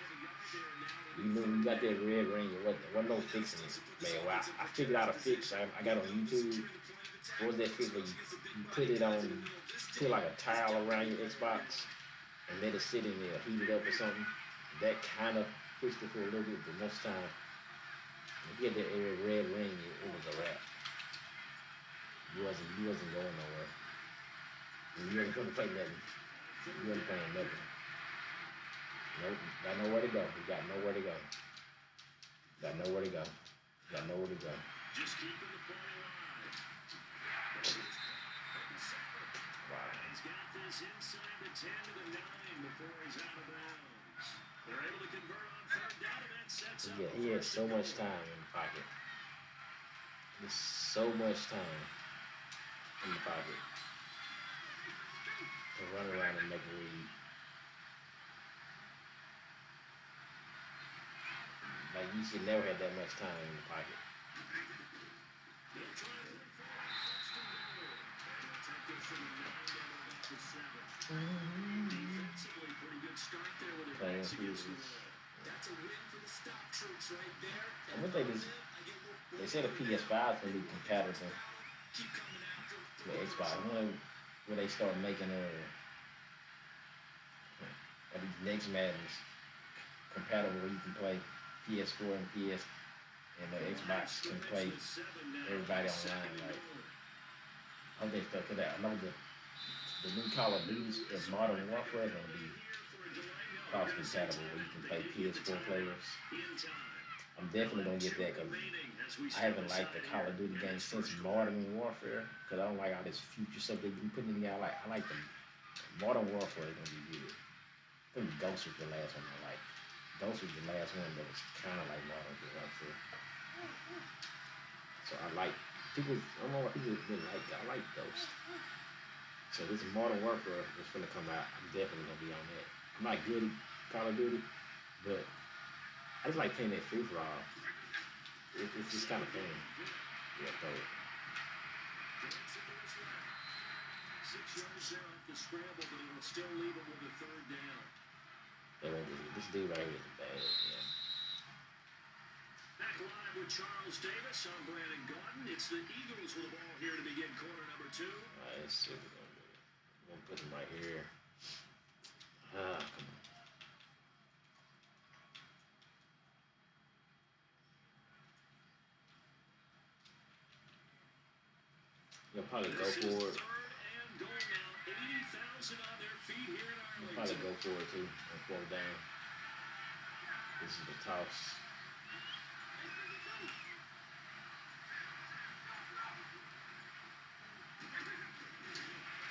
You knew you got that red ring. It wasn't no fixing it, man. Well, I figured out a fix. I got on YouTube. What was that fix where you put it on, put like a towel around your Xbox and let it sit in there, heat it up or something. That kind of fixed it for a little bit, but most time, if you had that red ring, it was a wrap. You wasn't going nowhere. You wasn't going to play nothing. You wasn't playing nothing. Nope, got nowhere to go. You got nowhere to go. Got nowhere to go. Got nowhere to go. Just keeping the play alive. Wow. He's got this inside the 10 to the 9 before he's out of bounds. They're able to convert on third down, and that sets up He had so much time in the pocket. There's so much time in the pocket to run around and make a read. Like you should never have that much time in the pocket. They'll try to look for it on first and goal. And they'll take this from the 9 down to about the 7. Defensively, pretty good start there with their Playing backs against the Hughes. wall. That's a win for the stop troops right there. I And would if think I'm this. them, I get a little They bullied said the now. PS5 can They be won the first compatible battle. Keep coming after them. with Finish Xbox. them off. When they start making these next Maddens compatible, where you can play PS4 and PS and the Xbox can play everybody online. Like I hope they stuck to that. I know the new Call of Duty and Modern Warfare is gonna be cross compatible where you can play PS4 players. I'm definitely gonna get that because I haven't liked the Call of Duty game since Modern Warfare because I don't like all this future stuff they be putting in there. I like the Modern Warfare is gonna be good. I think Ghost was the last one I liked. Ghost was the last one that was kind of like Modern Warfare. So I like people. I don't know why people didn't like that. I like Ghost. So this Modern Warfare is gonna come out. I'm definitely gonna be on that. I'm not good at Call of Duty, but I just like playing that free for all. It's just kind of fun. Yeah, throw it. 6 yards there off the scramble, but it'll still leave him with a third down. This dude right here is bad. Yeah. Back live with Charles Davis. I'm Brandon Gaudin. It's the Eagles with the ball here to begin quarter number 2. All right, let's see what we're gonna do. We're gonna put him right here. Ah, come on. You'll probably go This is for it. third and goal now. 80,000 on their feet here in You'll probably Arlington. go for it too on fourth down. This is the toss.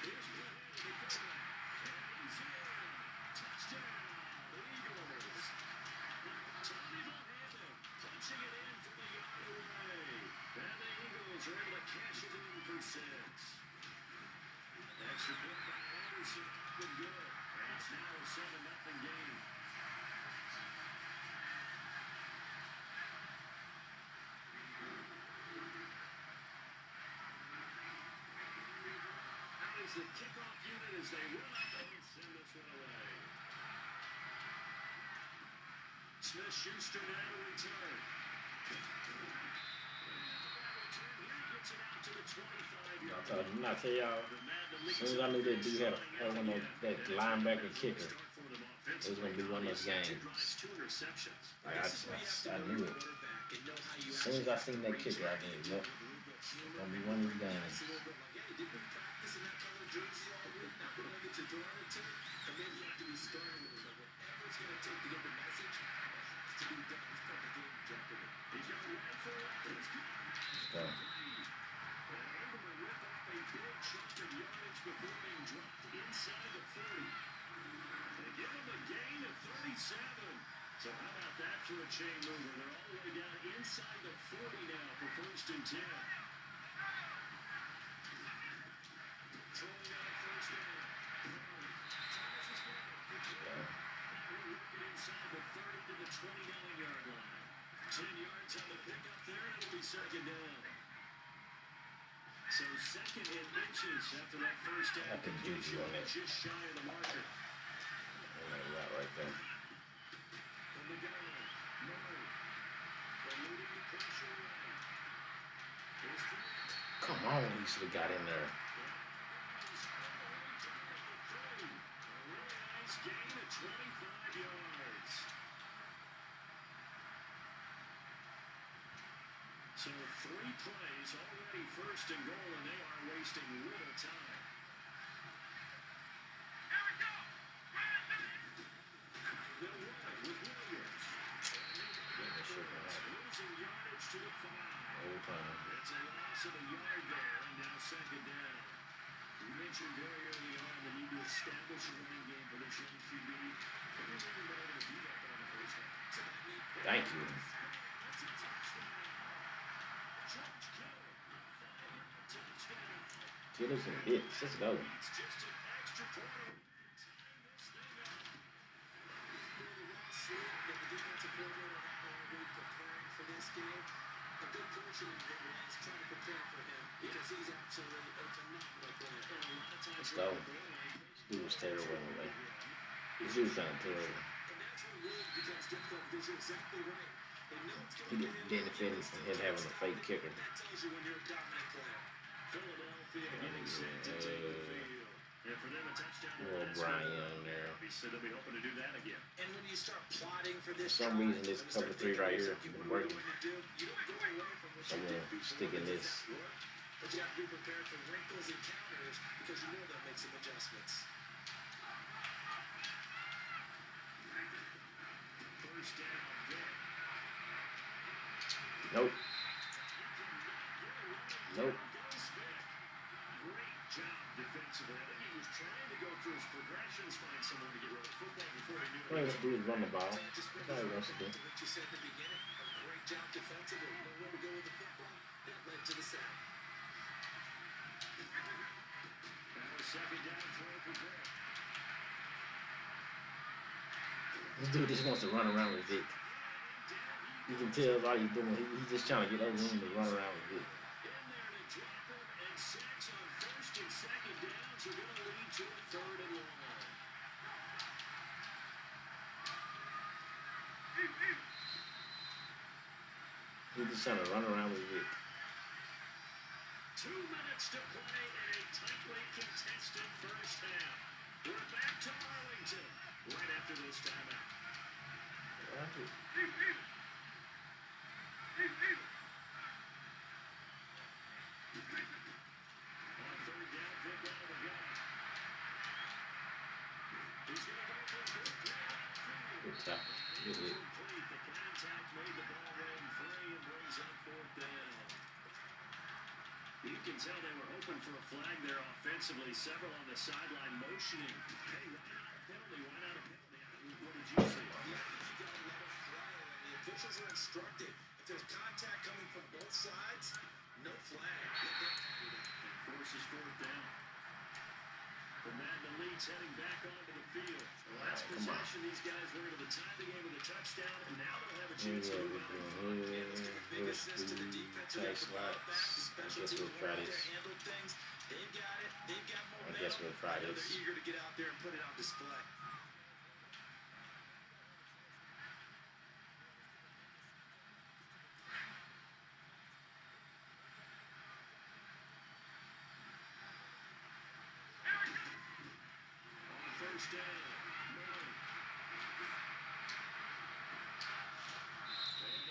Here's Blue Hand, the quarterback. And he's in. Touchdown, Eagles. Tommy Bohannon punching it in from a yard away. And the Eagles are able to cash it in for 6. Extra point by Anderson, up and good. And it's now a 7-0 game. Out is the kickoff unit as they run up and send this one away. Smith-Schuster now to return. Here he gets it out to the 25-yard line. Didn't I tell y'all? As soon as I knew that dude had one of that linebacker kicker, it was gonna be one of those games. Like I knew it. As soon as I seen that kicker, I knew, yep, it's gonna be one of these games. So, Able to rip off a big chunk of yardage before being dropped inside the 40. They give him a gain of 37. So how about that for a chain mover? They're all the way down inside the 40 now for 1st and 10. Throwing on 1st down. We'll work it inside the 30 to the 29-yard line. 10 yards on the pickup there, and it'll be 2nd down. So 2nd and inches after that first down completion, just shy of the marker. right there. From the gun, Murray. Eluding the pressure right. Here's Come on, he should have got in there. a really nice gain of 25 yards. So 3 plays, already 1st and goal, and they are wasting little time. They'll run it with Williams. Losing yardage to the 5. It's a loss of a yard there, and now 2nd down. You mentioned very early on the need to establish a running game for this young QB. They've really been able to do that on the first half. Thank you. It's a touchdown. George Kittle, 5-yard touchdown. Kittle's some hits. Let's go. It's just an extra point away to tie this thing up. The raw sleep that the defensive coordinator had all week preparing for this game, a good portion of it was trying to prepare for him because he's absolutely a phenomenal player. And a lot of times, Let's go. This dude was terrible anyway. This dude sounded terrible. And that's when it really becomes difficult because you're exactly right. They know it's He going to didn't fit him and having a fake kicker. That tells you when you're a dominant player. Philadelphia getting set to take the field. And for them, a touchdown Little Brian Young there. Obviously, they'll be hoping to do that again. And when you start plotting for this For some reason, this cover 3 right here what been are we working. going to do? You don't go away from what So I'm you did gonna before stick in because this. that worked. But you have to be prepared for wrinkles and counters because you know they'll make some adjustments. First down, Vic. Nope. Nope. Great job defensively. I think he was trying to go through his progressions, find someone to get rid of the football before he knew All he wants to do is run the ball. it. Just That's maybe all he wants to harken do. on to what you said in the beginning. A great job defensively. Know where to go with the football. That led to the sack. Now a second down throw for Vic. This dude just wants to run around with Vic. You can tell all he's doing. He's just trying to get other room to run around with Vic. In there to drop him, and sacks on first and second downs are going to lead to a third and long. He's just trying to run around with Vic. 2 minutes to play in a tightly contested first half. We're back to Arlington right after this timeout. On third down, Vic out of the gun. He's going to go for a big play downfield. Good shot. Good hit. Incomplete. The contact made the ball run free and brings up fourth down. You can tell they were hoping for a flag there offensively. Several on the sideline motioning. Hey, why not a penalty? Why not a penalty? What did you see? Yeah, I think you got to let it fly. And the officials are instructed. If there's contact coming from both sides, no flag. Let them fight it out. And forces fourth down. The Madden Elites heading back onto the field. The last possession, these guys were able to tie the game with a touchdown, and now they'll have a chance to move out in front. Yeah, let's give a big assist to the defensive effort right back. The special teams went out there, handled things. They've got it. They've got momentum. I guess we'll try I know this. they're eager to get out there and put it on display. On first down, Murray.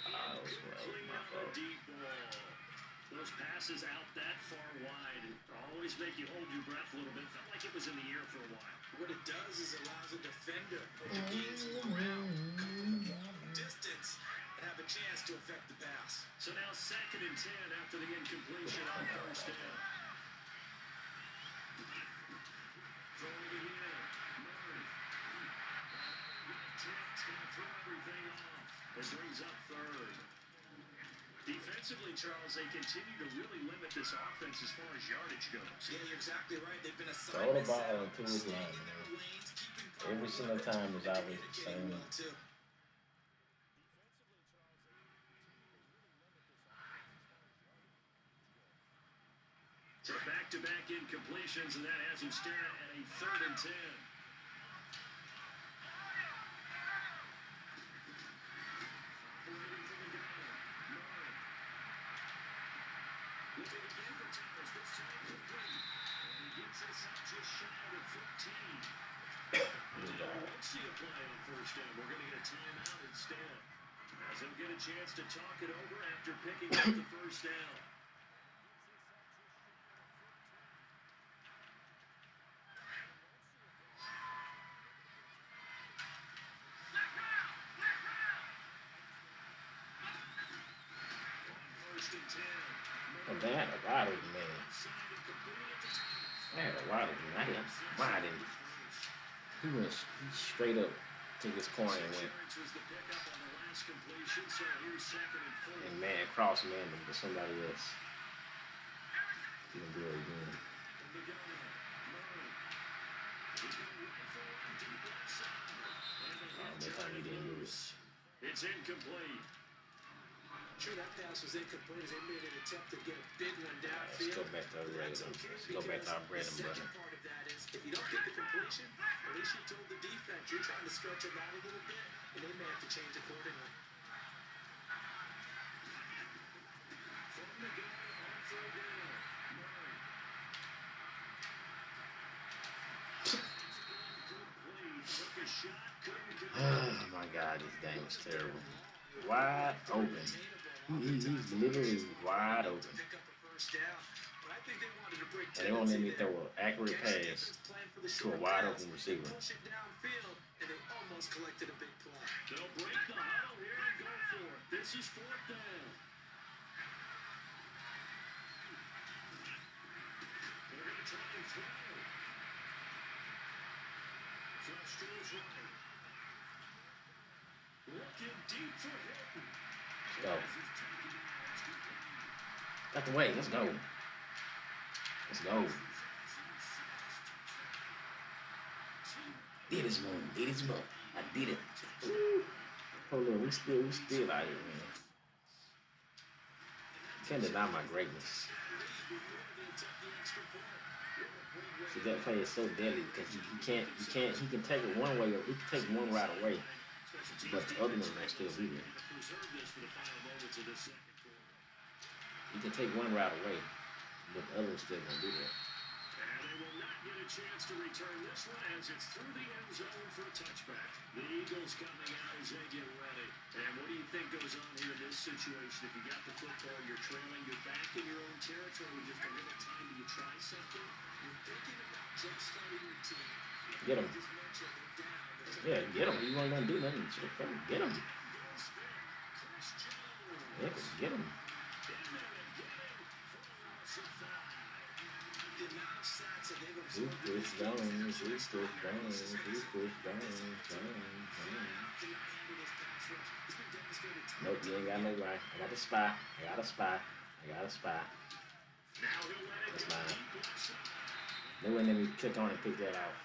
Oh, that was my On a fault. deep ball. Those passes out that far wide always make you hold your breath a little bit. Felt like it was in the air for a while. What it does is allows a defender to gain some ground, cover the long distance, and have a chance to affect the pass. So now 2nd and 10 after the incompletion on first down. Throwing it in. Murray. Tipped, gonna throw everything off. It brings up third. Defensively, Charles, they continue to really limit this offense as far as yardage goes. Yeah, you're exactly right. They've been Throw the assignments ball out, into his staying line, in their man. lanes, keeping Every proper single coverage, time is and always the communicating same. well too. So back-to-back incompletions, and that has him staring at a 3rd and 10. Operating from the gun, Murray. Looking again for Towers, this time complete. And he gets us up just shy of 15. We won't see a play on first down. We're going to get a timeout instead. As they'll get a chance to talk it over after picking up the first down. Oh, they had a wide open man. I had a wide open man. I hit him wide in. He went straight up, took his corner and went. And man, cross man him to somebody else. He didn't do it again. Oh, that time he didn't do it. It's incomplete. Sure, that pass was incomplete as they made an attempt to get a big one downfield. Let's go back to our bread. Let's go back to our bread and butter. The second part of that is if you don't get the completion, at least you told the defense you're trying to stretch them out a little bit, and they may have to change accordingly. From the gun on third down, Murray. Took a shot, couldn't connect. Oh my God, this game was terrible. Wide open. He's literally wide open. Pick up a first down. think they wanted to break And they won't let tendency me there. throw an accurate Game's pass defense planned for the to a short wide pass. open They receiver. push it downfield, and they almost collected a big play. They'll break the huddle here and go for it. This is 4th down. They're going to try and throw. Flush to his right. Looking deep for Hilton. Let's go. Got the way. Let's go. Let's go. Did his move. Did his move. I did it. Woo. Hold on. We still out here, man. Can't deny my greatness. See, that play is so deadly because he can take it one way or he can take one route away, but the other one will still be there. He can take one route away, but the other one's still gonna be there. And they will not get a chance to return this one as it's through the end zone for a touchback. The Eagles coming out as they get ready. And what do you think goes on here in this situation? If you got the football, you're trailing, you're back in your own territory, just a little time, do you try something? You're thinking about jump-starting your team. Get him. Just mentioned they're down. Yeah, get him. He wasn't gonna do nothing. Get him. Yeah, get him. The amount of sacks that they've Who's absorbed in Chris this game Jones? is Who's Chris Jones? Who's Chris Jones? Nope, you ain't got no right. I got a spy. That's mine. They wouldn't let me click on and pick that off.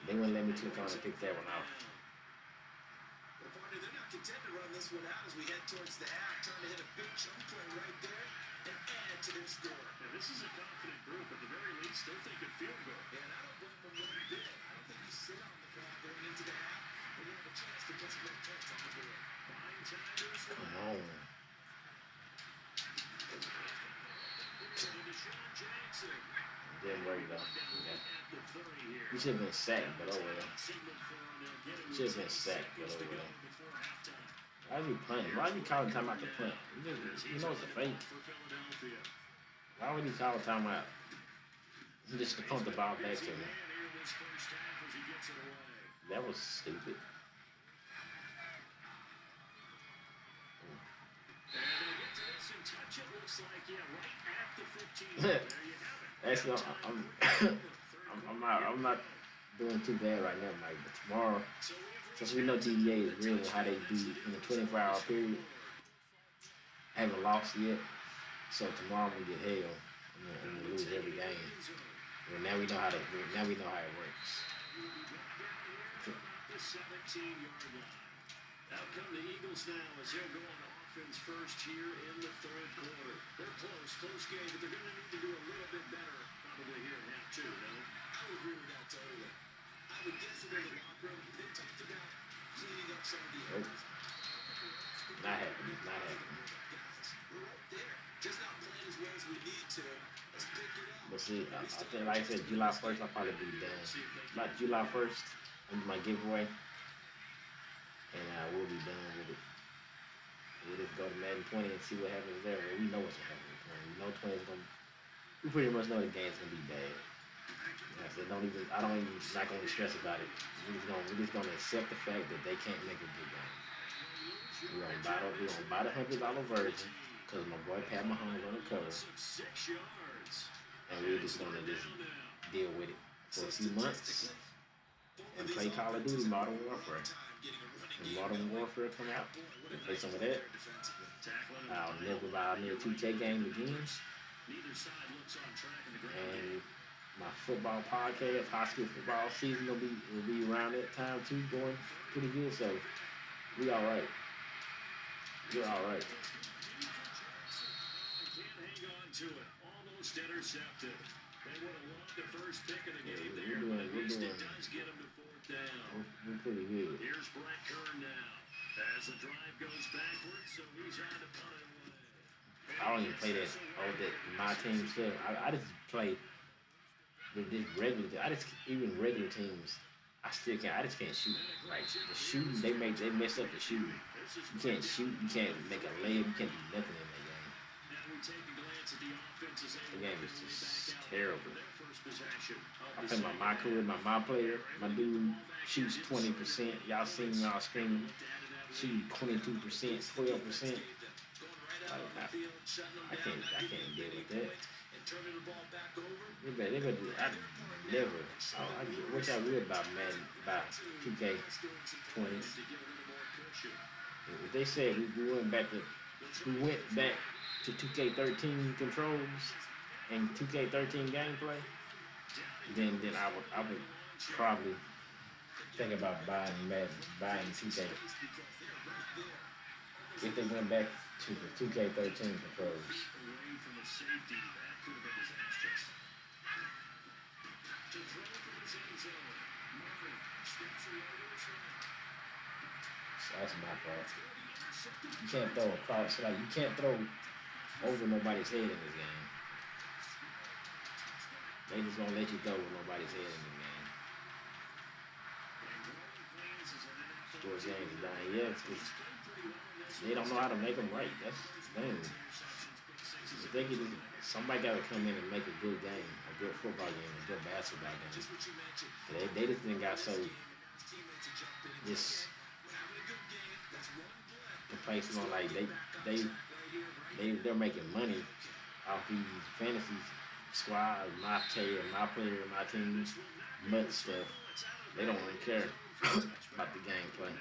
They wouldn't let me click on and pick that one off. Well, partner, they're not content to run this one out as we head towards the half, trying to hit a big chunk play right there and add to their score. Now, this is a confident group. At the very least, they'll think it field goal. Yeah, and I don't blame them one bit. I don't think you sit on the clock going into the half when you have a chance to put some more points on the board. Fine timers. Come on. Didn't work though. Okay. He should have been sacked, but oh well. Should have been sacked, but oh well. Why is he punting? Why is he calling time out to punt? He knows it's a fake. Why would he call timeout? Just to punt the ball back to me. That was stupid. Actually, I'm not doing too bad right now, Mike. But tomorrow, since we know DDA is real and how they do in a 24-hour period, I haven't lost yet. So tomorrow I'm gonna get hell. I'm gonna lose every game. Well, now we know how it works. Out come the Eagles now as they'll go on offense first here in the 3rd quarter. They're close game, but they're going to need to do a little bit better probably here in half 2, no? I would agree with that totally. I would guess that in the locker room, they talked about cleaning up some of the errors. Not happening. Guys, we're right there. Just not playing as well as we need to. Let's pick it up. But see, I think, like I said, July 1st, I'll probably be done. About July 1st, I'm my giveaway. And we'll be done with it. We'll just go to Madden 20 and see what happens there. Well, we know what's going to happen with 20. We know 20 is going to. We pretty much know the game's going to be bad. Like I said, I don't even not going to stress about it. We're just going to accept the fact that they can't make a good game. We're going to buy the $100 version because my boy Pat Mahomes on the cover. And we're just going to just deal with it for a few months and play Call of Duty Modern Warfare. When Modern Warfare come out, we play some of that. I'll never buy me a 2K game again. And my football podcast, high school football season will be around that time too, going pretty good. So we all right. We're all right. Can't hang on to it. Almost intercepted. They would have loved the first pick of the game there. We're doing. It does get them to 4th down. We're pretty good. Here's Brett Kern now. As the drive goes backwards, so he's on to punt it away. I don't even play that my team stuff. I just play with this regular. Even regular teams. I just can't shoot. Like the shooting, they mess up the shooting. You can't shoot. You can't make a layup. You can't do nothing in that game. Now we take a glance at The game is just terrible. I play my career, my player, my dude shoots 20%. Y'all seen y'all screaming, shooting 22%, 12%. Like I can't deal with that. They better I never. What y'all read about Madden by 2K20? If they said we went back to 2K13 controls and 2K13 gameplay, then I would probably think about buying 2K if they went back to the 2K13 controls. So that's my fault. You can't throw across, like you can't throw over nobody's head in this game. They just gonna let you throw with nobody's head in the game. Sports games are dying. Yeah, it's 'cause they don't know how to make them right. That's the thing. If they could just, somebody got to come in and make a good game, a good football game, a good basketball game. They just didn't got so just complacent on like they're making money off these fantasy squads, my player, my team, much stuff. They don't really care about the gameplay.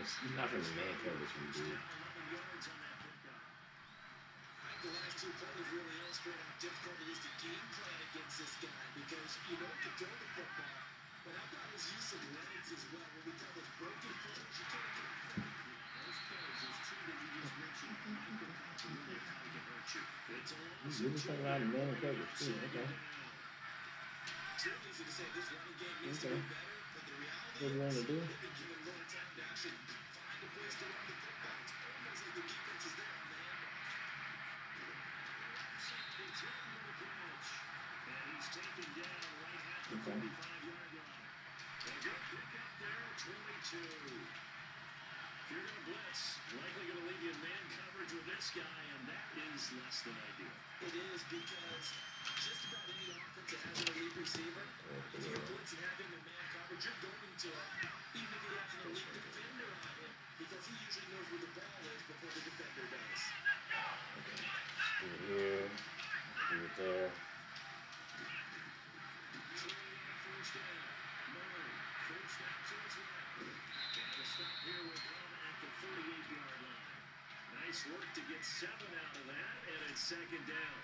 He's not from the man coverage from dude. The last two plays really illustrate how difficult it is to game plan against this guy because you know he can throw the football, but how about his use of legs as well? When we call those broken plays, you can't get credit. Those plays, those two that you just mentioned, really how to get hurt you. It's a He's really talking about man coverage too. Okay. It's real easy to say this running game needs to be better, but the reality What do you want to do? they've been given little time to actually find a place to run the football. It's almost like the defense is there on the handoff. And he's taken down right at the 45-yard line. A good pickup there, 22. If you're going to blitz, likely going to leave you in man coverage with this guy, and that is less than ideal. It is because just about any offense that has an elite receiver, if you're blitzing having a man coverage, you're going to him, even if he has an elite defender on him, because he usually knows where the ball is before the defender does. Do it here. Do it there. First down. Murray, first down to his left. And a stop here will come at the 48-yard line. Nice work to get 7 out of that, and it's second down.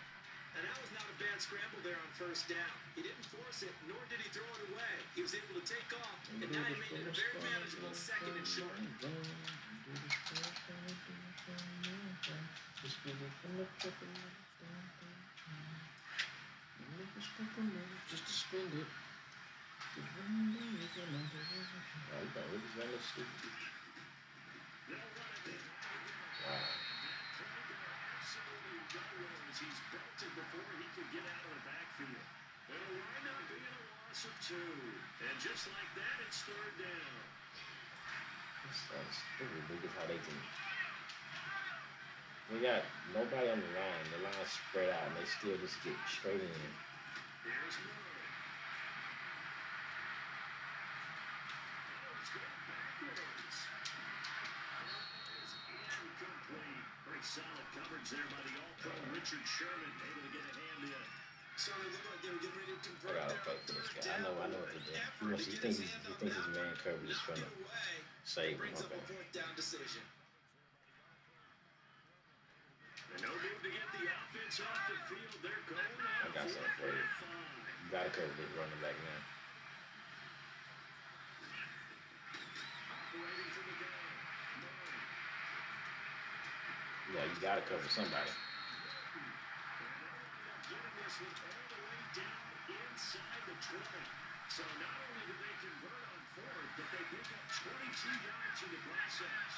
And that was not a bad scramble there on first down. He didn't force it, nor did he throw it away. He was able to take off, and now he made it a very manageable second and short. Just to spend it. Wow. He's belted before he could get out of the backfield. It'll wind up being a loss of 2. And just like that, it's third down. That's ridiculous how they can. We got nobody on the line. The line's spread out, and they still just get straight in. Here's Murray. Oh, he's going backwards. Is incomplete. Pretty solid coverage there by the all-pro Richard Sherman, able to get a hand in. So they look like they were getting ready to I convert gotta there fight on for this third guy. I down. know what they're doing. He thinks his man coverage is gonna save him. Brings up Okay. a fourth down decision. And no move to get the offense off the field. They're going I on got something for you. 4th You gotta cover this running back now. Operating from the gun. Murray. Yeah, you gotta cover somebody. And they wind up getting this one all the way down inside the 20. So not only did they convert on fourth, but they pick up 22 yards in the process.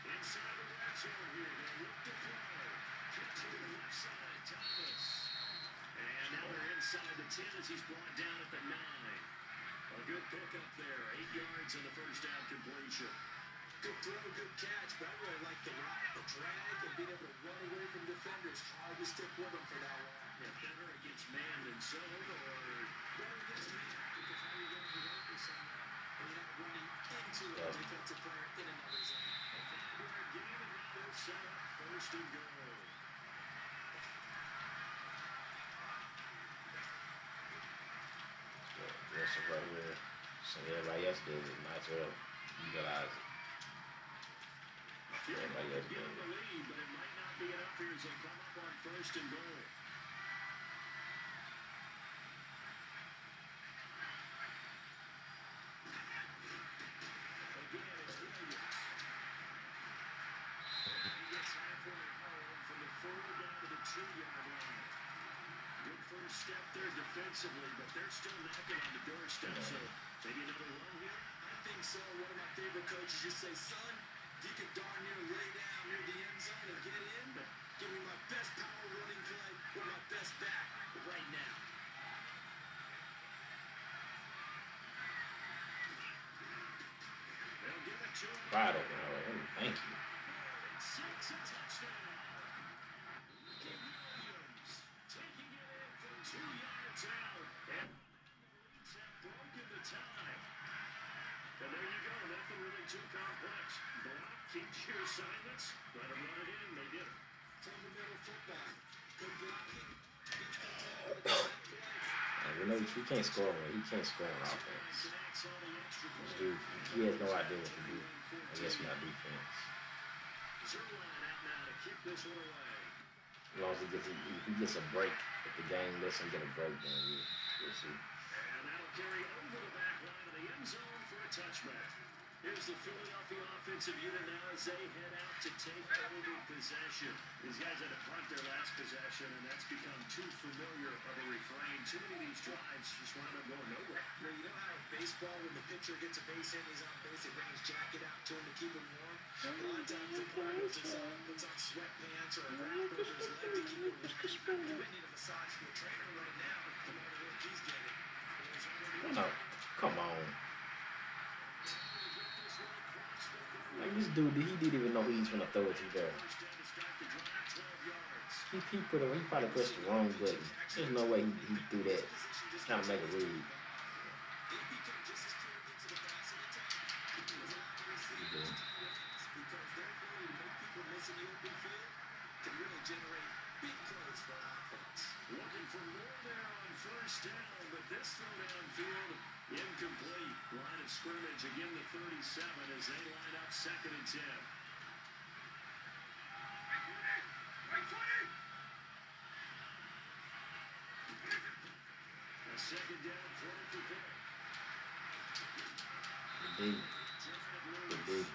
Inside the red zone here, they look to throw. Catch it to the left side, Thomas. And now they're inside the 10 as he's brought down at the 9. A good pickup there, 8 yards on the first down completion. Good throw, good catch, but I really like the route, the drag, and being able to run away from defenders. Hard to stick with them for that long. Yeah, better against man than zone, or Better against man, because how you're running away from someone, and you're not running into a defensive player in another zone. a 5-yard gain, and now they'll set up first and goal. Wilson right here. So everybody else did it. Might as well utilize it. I feel like Everybody they else could did get it. the lead, but it might not be enough here as they come up on first and goal. Again, it's Williams. He gets halfway home from the 4 down to the 2-yard line. Good first step there defensively, but they're still knocking on the doorstep, so maybe another run here? I think so. One of my favorite coaches just say, son, you can darn near lay down near the end zone and get in, but give me my best power running play with my best back right now. They'll give it to him. Wide open. All right. Thank you. It's a touchdown. Ricky Williams taking it in from 2 yards out. And the leads have broken the tie. And there you go. Nothing really too complex. Block, keeps your assignments. Try to run it in. They did it. Fundamental football. Good blocking. Beats the play. And we know he can't score on. He can't score on offense. This dude, he has no idea what to do against my defense. Zerline out now to kick this one away. As long as he gets a break, if the game lets him get a break, then we'll see. And that'll carry over the back line of the end zone for a touchback. Here's the Philadelphia offensive unit now as they head out to take over possession. These guys had to punt their last possession, and that's become too familiar of a refrain. Too many of these drives just wound up going nowhere. Well, you know how in baseball, when the pitcher gets a base hit and he's on base, they bring his jacket out to him to keep him warm. A lot of times the player goes inside, puts on sweatpants or a wrap over his leg to keep him warm. He may need a massage from a trainer right now from all the work he's getting. No, come on. Like this dude, he didn't even know who he's gonna throw it to there. He probably pressed the wrong button. There's no way he threw that. Trying to make a read. Looking for more there on first down, but this throw downfield incomplete. Line of scrimmage again to 37 as they line up 2nd and 10. A 2nd down throw for Pitt. The big.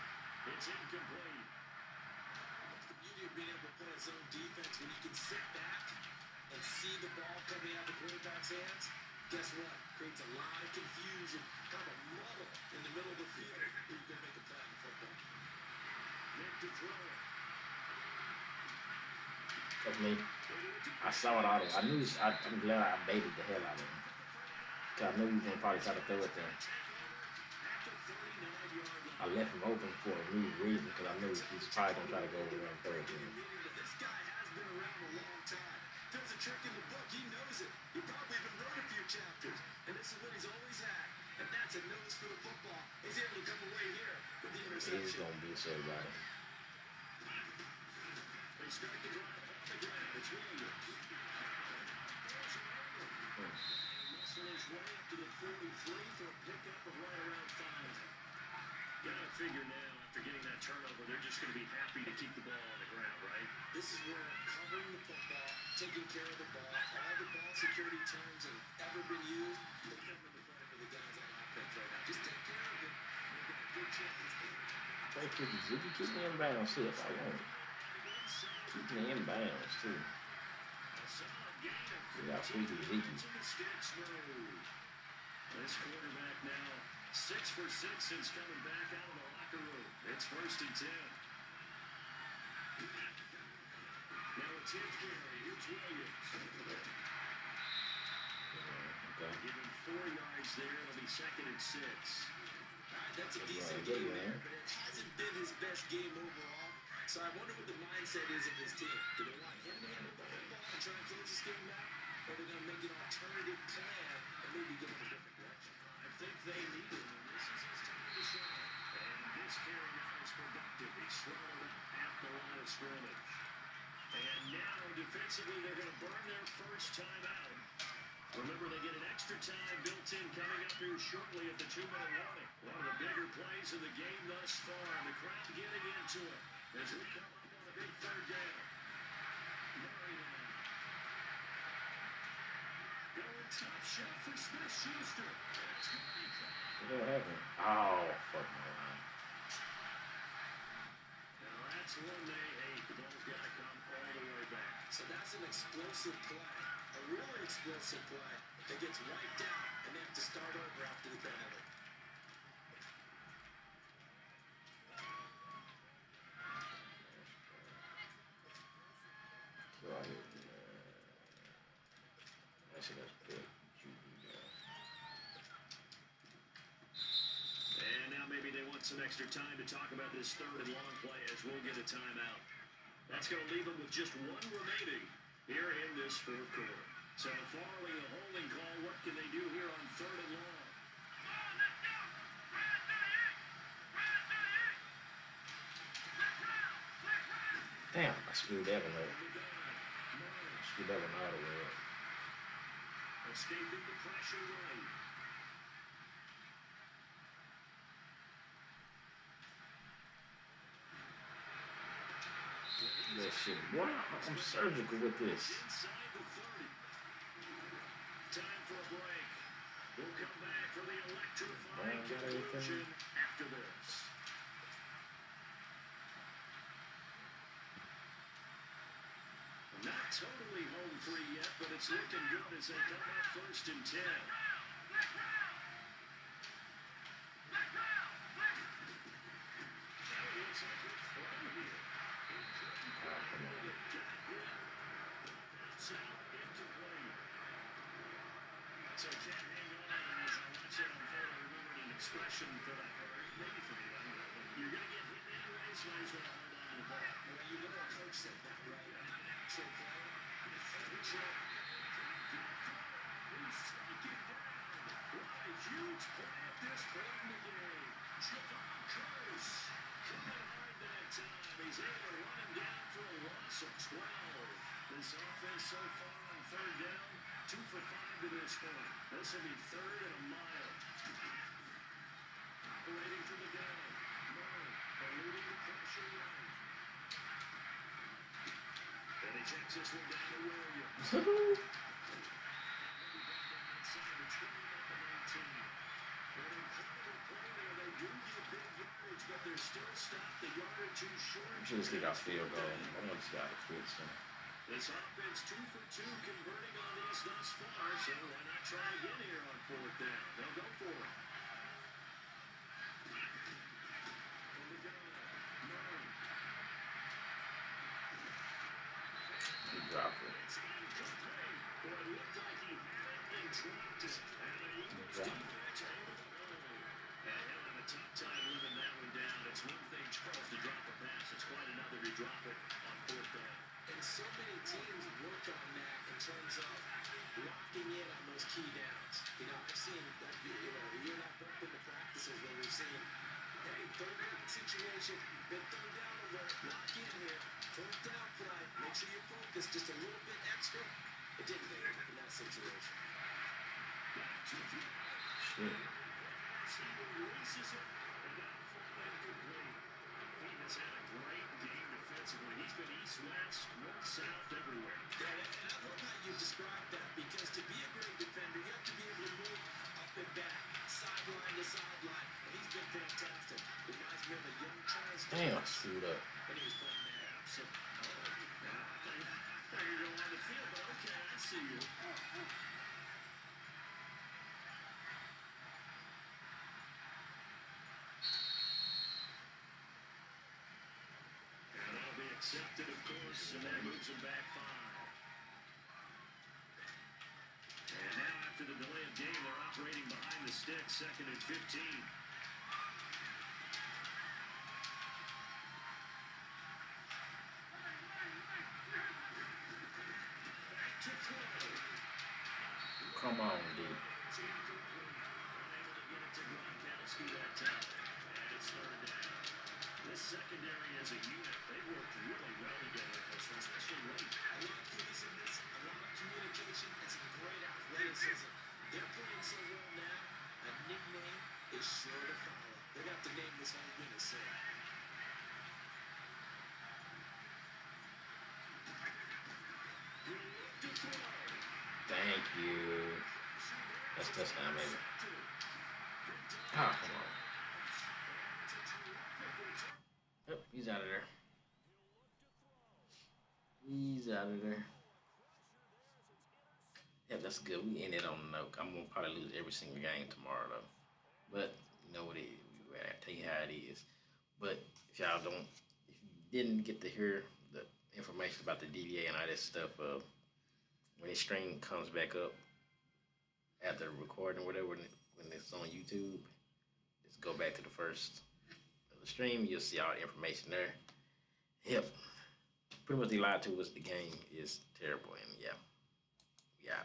It's incomplete. The beauty of being able to play a zone defense when you can sit back and see the ball coming out of the quarterback's hands. Guess what? Creates a lot of confusion, kind of a muddle in the middle of the field where you can make a play in football. Nick to throw it. That's me. I saw it auto. I'm glad I baited the hell out of him. Cause I knew he was gonna probably try to throw it there. I left him open for a reason because I knew he was probably gonna try to go over there and throw it to him. This guy has been around a long time. There's a trick in the book. He knows it. He probably even wrote a few chapters. And this is what he's always had. And that's a nose for the football. He's able to come away here with the He's interception. gonna blitz everybody. They start the drive off the ground. It's Williams. Muscle his way up to the 43 for a pickup of right around 5. Gotta figure now, after getting that turnover, they're just going to be happy to keep the ball on the ground, right? This is where covering the football, taking care of the ball, all the ball security terms have ever been used. They come into play for the guys on offense right now. Just take care of it, and you've got a good chance. Play 50. You keep me in bounds here if I want. Keeping it in bounds, too. A solid gain of We got 14 freaky leaky. yards in the sticks mode. This quarterback now 6 for 6 since coming back out of the locker room. It's 1st and 10. Now a 10th carry. Here's Williams. Okay. Give him 4 yards there. It'll be 2nd and 6. All right, that's a decent Good game man. there, but it hasn't been his best game overall. So I wonder what the mindset is of his team. Do they want him to handle the football and try and close this game out? Or are they going to make an alternative plan and maybe go in a different direction? I think they need him, and this is his time to shine. And this carry now is productive. He's swallowed up at the line of scrimmage. And now, defensively, they're going to burn their first time out. Remember, they get an extra time built in coming up here shortly at the 2-minute warning. One of the bigger plays of the game thus far. The crowd getting into it as we come up on a big 3rd down. Murray now. Going top shelf for Smith-Schuster. What happened? Oh, fuck my line. Now that's one they hate. The ball's got to come all the way back. So that's an explosive play, a really explosive play that gets wiped out, and they have to start over after the penalty. Right. That shit was good. And now maybe they want some extra time to talk about this 3rd and long play as we'll get a timeout. That's going to leave them with just 1 remaining here in this 4th quarter. So following a holding call, what can they do here on 3rd and long? Damn, I screwed that one up. Screwed that one all the way up. Escaping the pressure right. That shit. What? I'm surgical with this. Inside the 30. Time for a break. We'll come back for the electrifying conclusion after this. Not totally home free yet, but it's looking good as they come up 1st and 10. So can't hang on as I watch it unfold. I remembered an expression that I heard, maybe from you, I don't know. You're going to get hit anyways, might as well hold on to the ball. Well, you know a coach said that, right? I'm an actual player. He's taken down. What a huge play at this point in the game. Javon Curse coming hard that time. He's able to run him down for a loss of 12. This offense so far on 3rd down, 2 for 5 to this point. This will be 3rd and a mile. Operating for the gun. Murray eluding the pressure right. And he checks this one down to Williams. Inside the 20 at the 19. An incredible play there. They do get big yardage, but they're still stopped a yard or 2 short. I'm sure this kid got field goal. I want this guy to quit soon. This offense 2 for 2 converting on these thus far, so why not try again here on 4th down? They'll go for it. From the gun, Murray. He dropped it. It's incomplete. Boy, it looked like he had it and dropped it. And the Eagles defense able to hold. And he'll have a tough time living that one down. It's one thing, Charles, to drop a pass. It's quite another to drop it on 4th down. And so many teams work on that in terms of locking in on those key downs. You know, I've seen, you're not bumping the practices where we've seen, hey, 3rd down situation, big 3rd down alert, lock in here, 4th down play, make sure you're focused just a little bit extra. It didn't happen in that situation. Shit. He releases it, and now falling incomplete. He has had a great game defensively. He's been east-west, north-south, everywhere. Yeah, and I love how you described that, because to be a great defender, you have to be able to move up and back, sideline to sideline, and he's been fantastic. Reminds me of a young Charles Damn, I Davis screwed up. when he was playing there. Absolutely. ready to go on the field, but okay, I see you. And that'll be accepted, of course, and that moves him back 5. And now after the delay of game, they're operating behind the sticks, 2nd and 15. Back to throw. Come on, D. Unable to get it to Gronkowski that time. And it's 3rd down. This secondary as a unit, they've worked really well together at this one, especially late. A lot of cohesiveness, a lot of communication, and some great athleticism. They're playing so well now, a nickname is sure to follow. They're going to have to name this whole unit soon. To throw. Thank you. That's touchdown, baby. Oh, come on. Yep, he's out of there. He's out of there. Yep, that's good. We ended on a note. I'm gonna probably lose every single game tomorrow though. But you know what it is. I tell you how it is. But if y'all don't, if you didn't get to hear the information about the DDA and all that stuff, when the stream comes back up after the recording or whatever, when it's on YouTube, just go back to the first of the stream. You'll see all the information there. Yep. Pretty much they lied to us. The game is terrible, and yeah, yeah.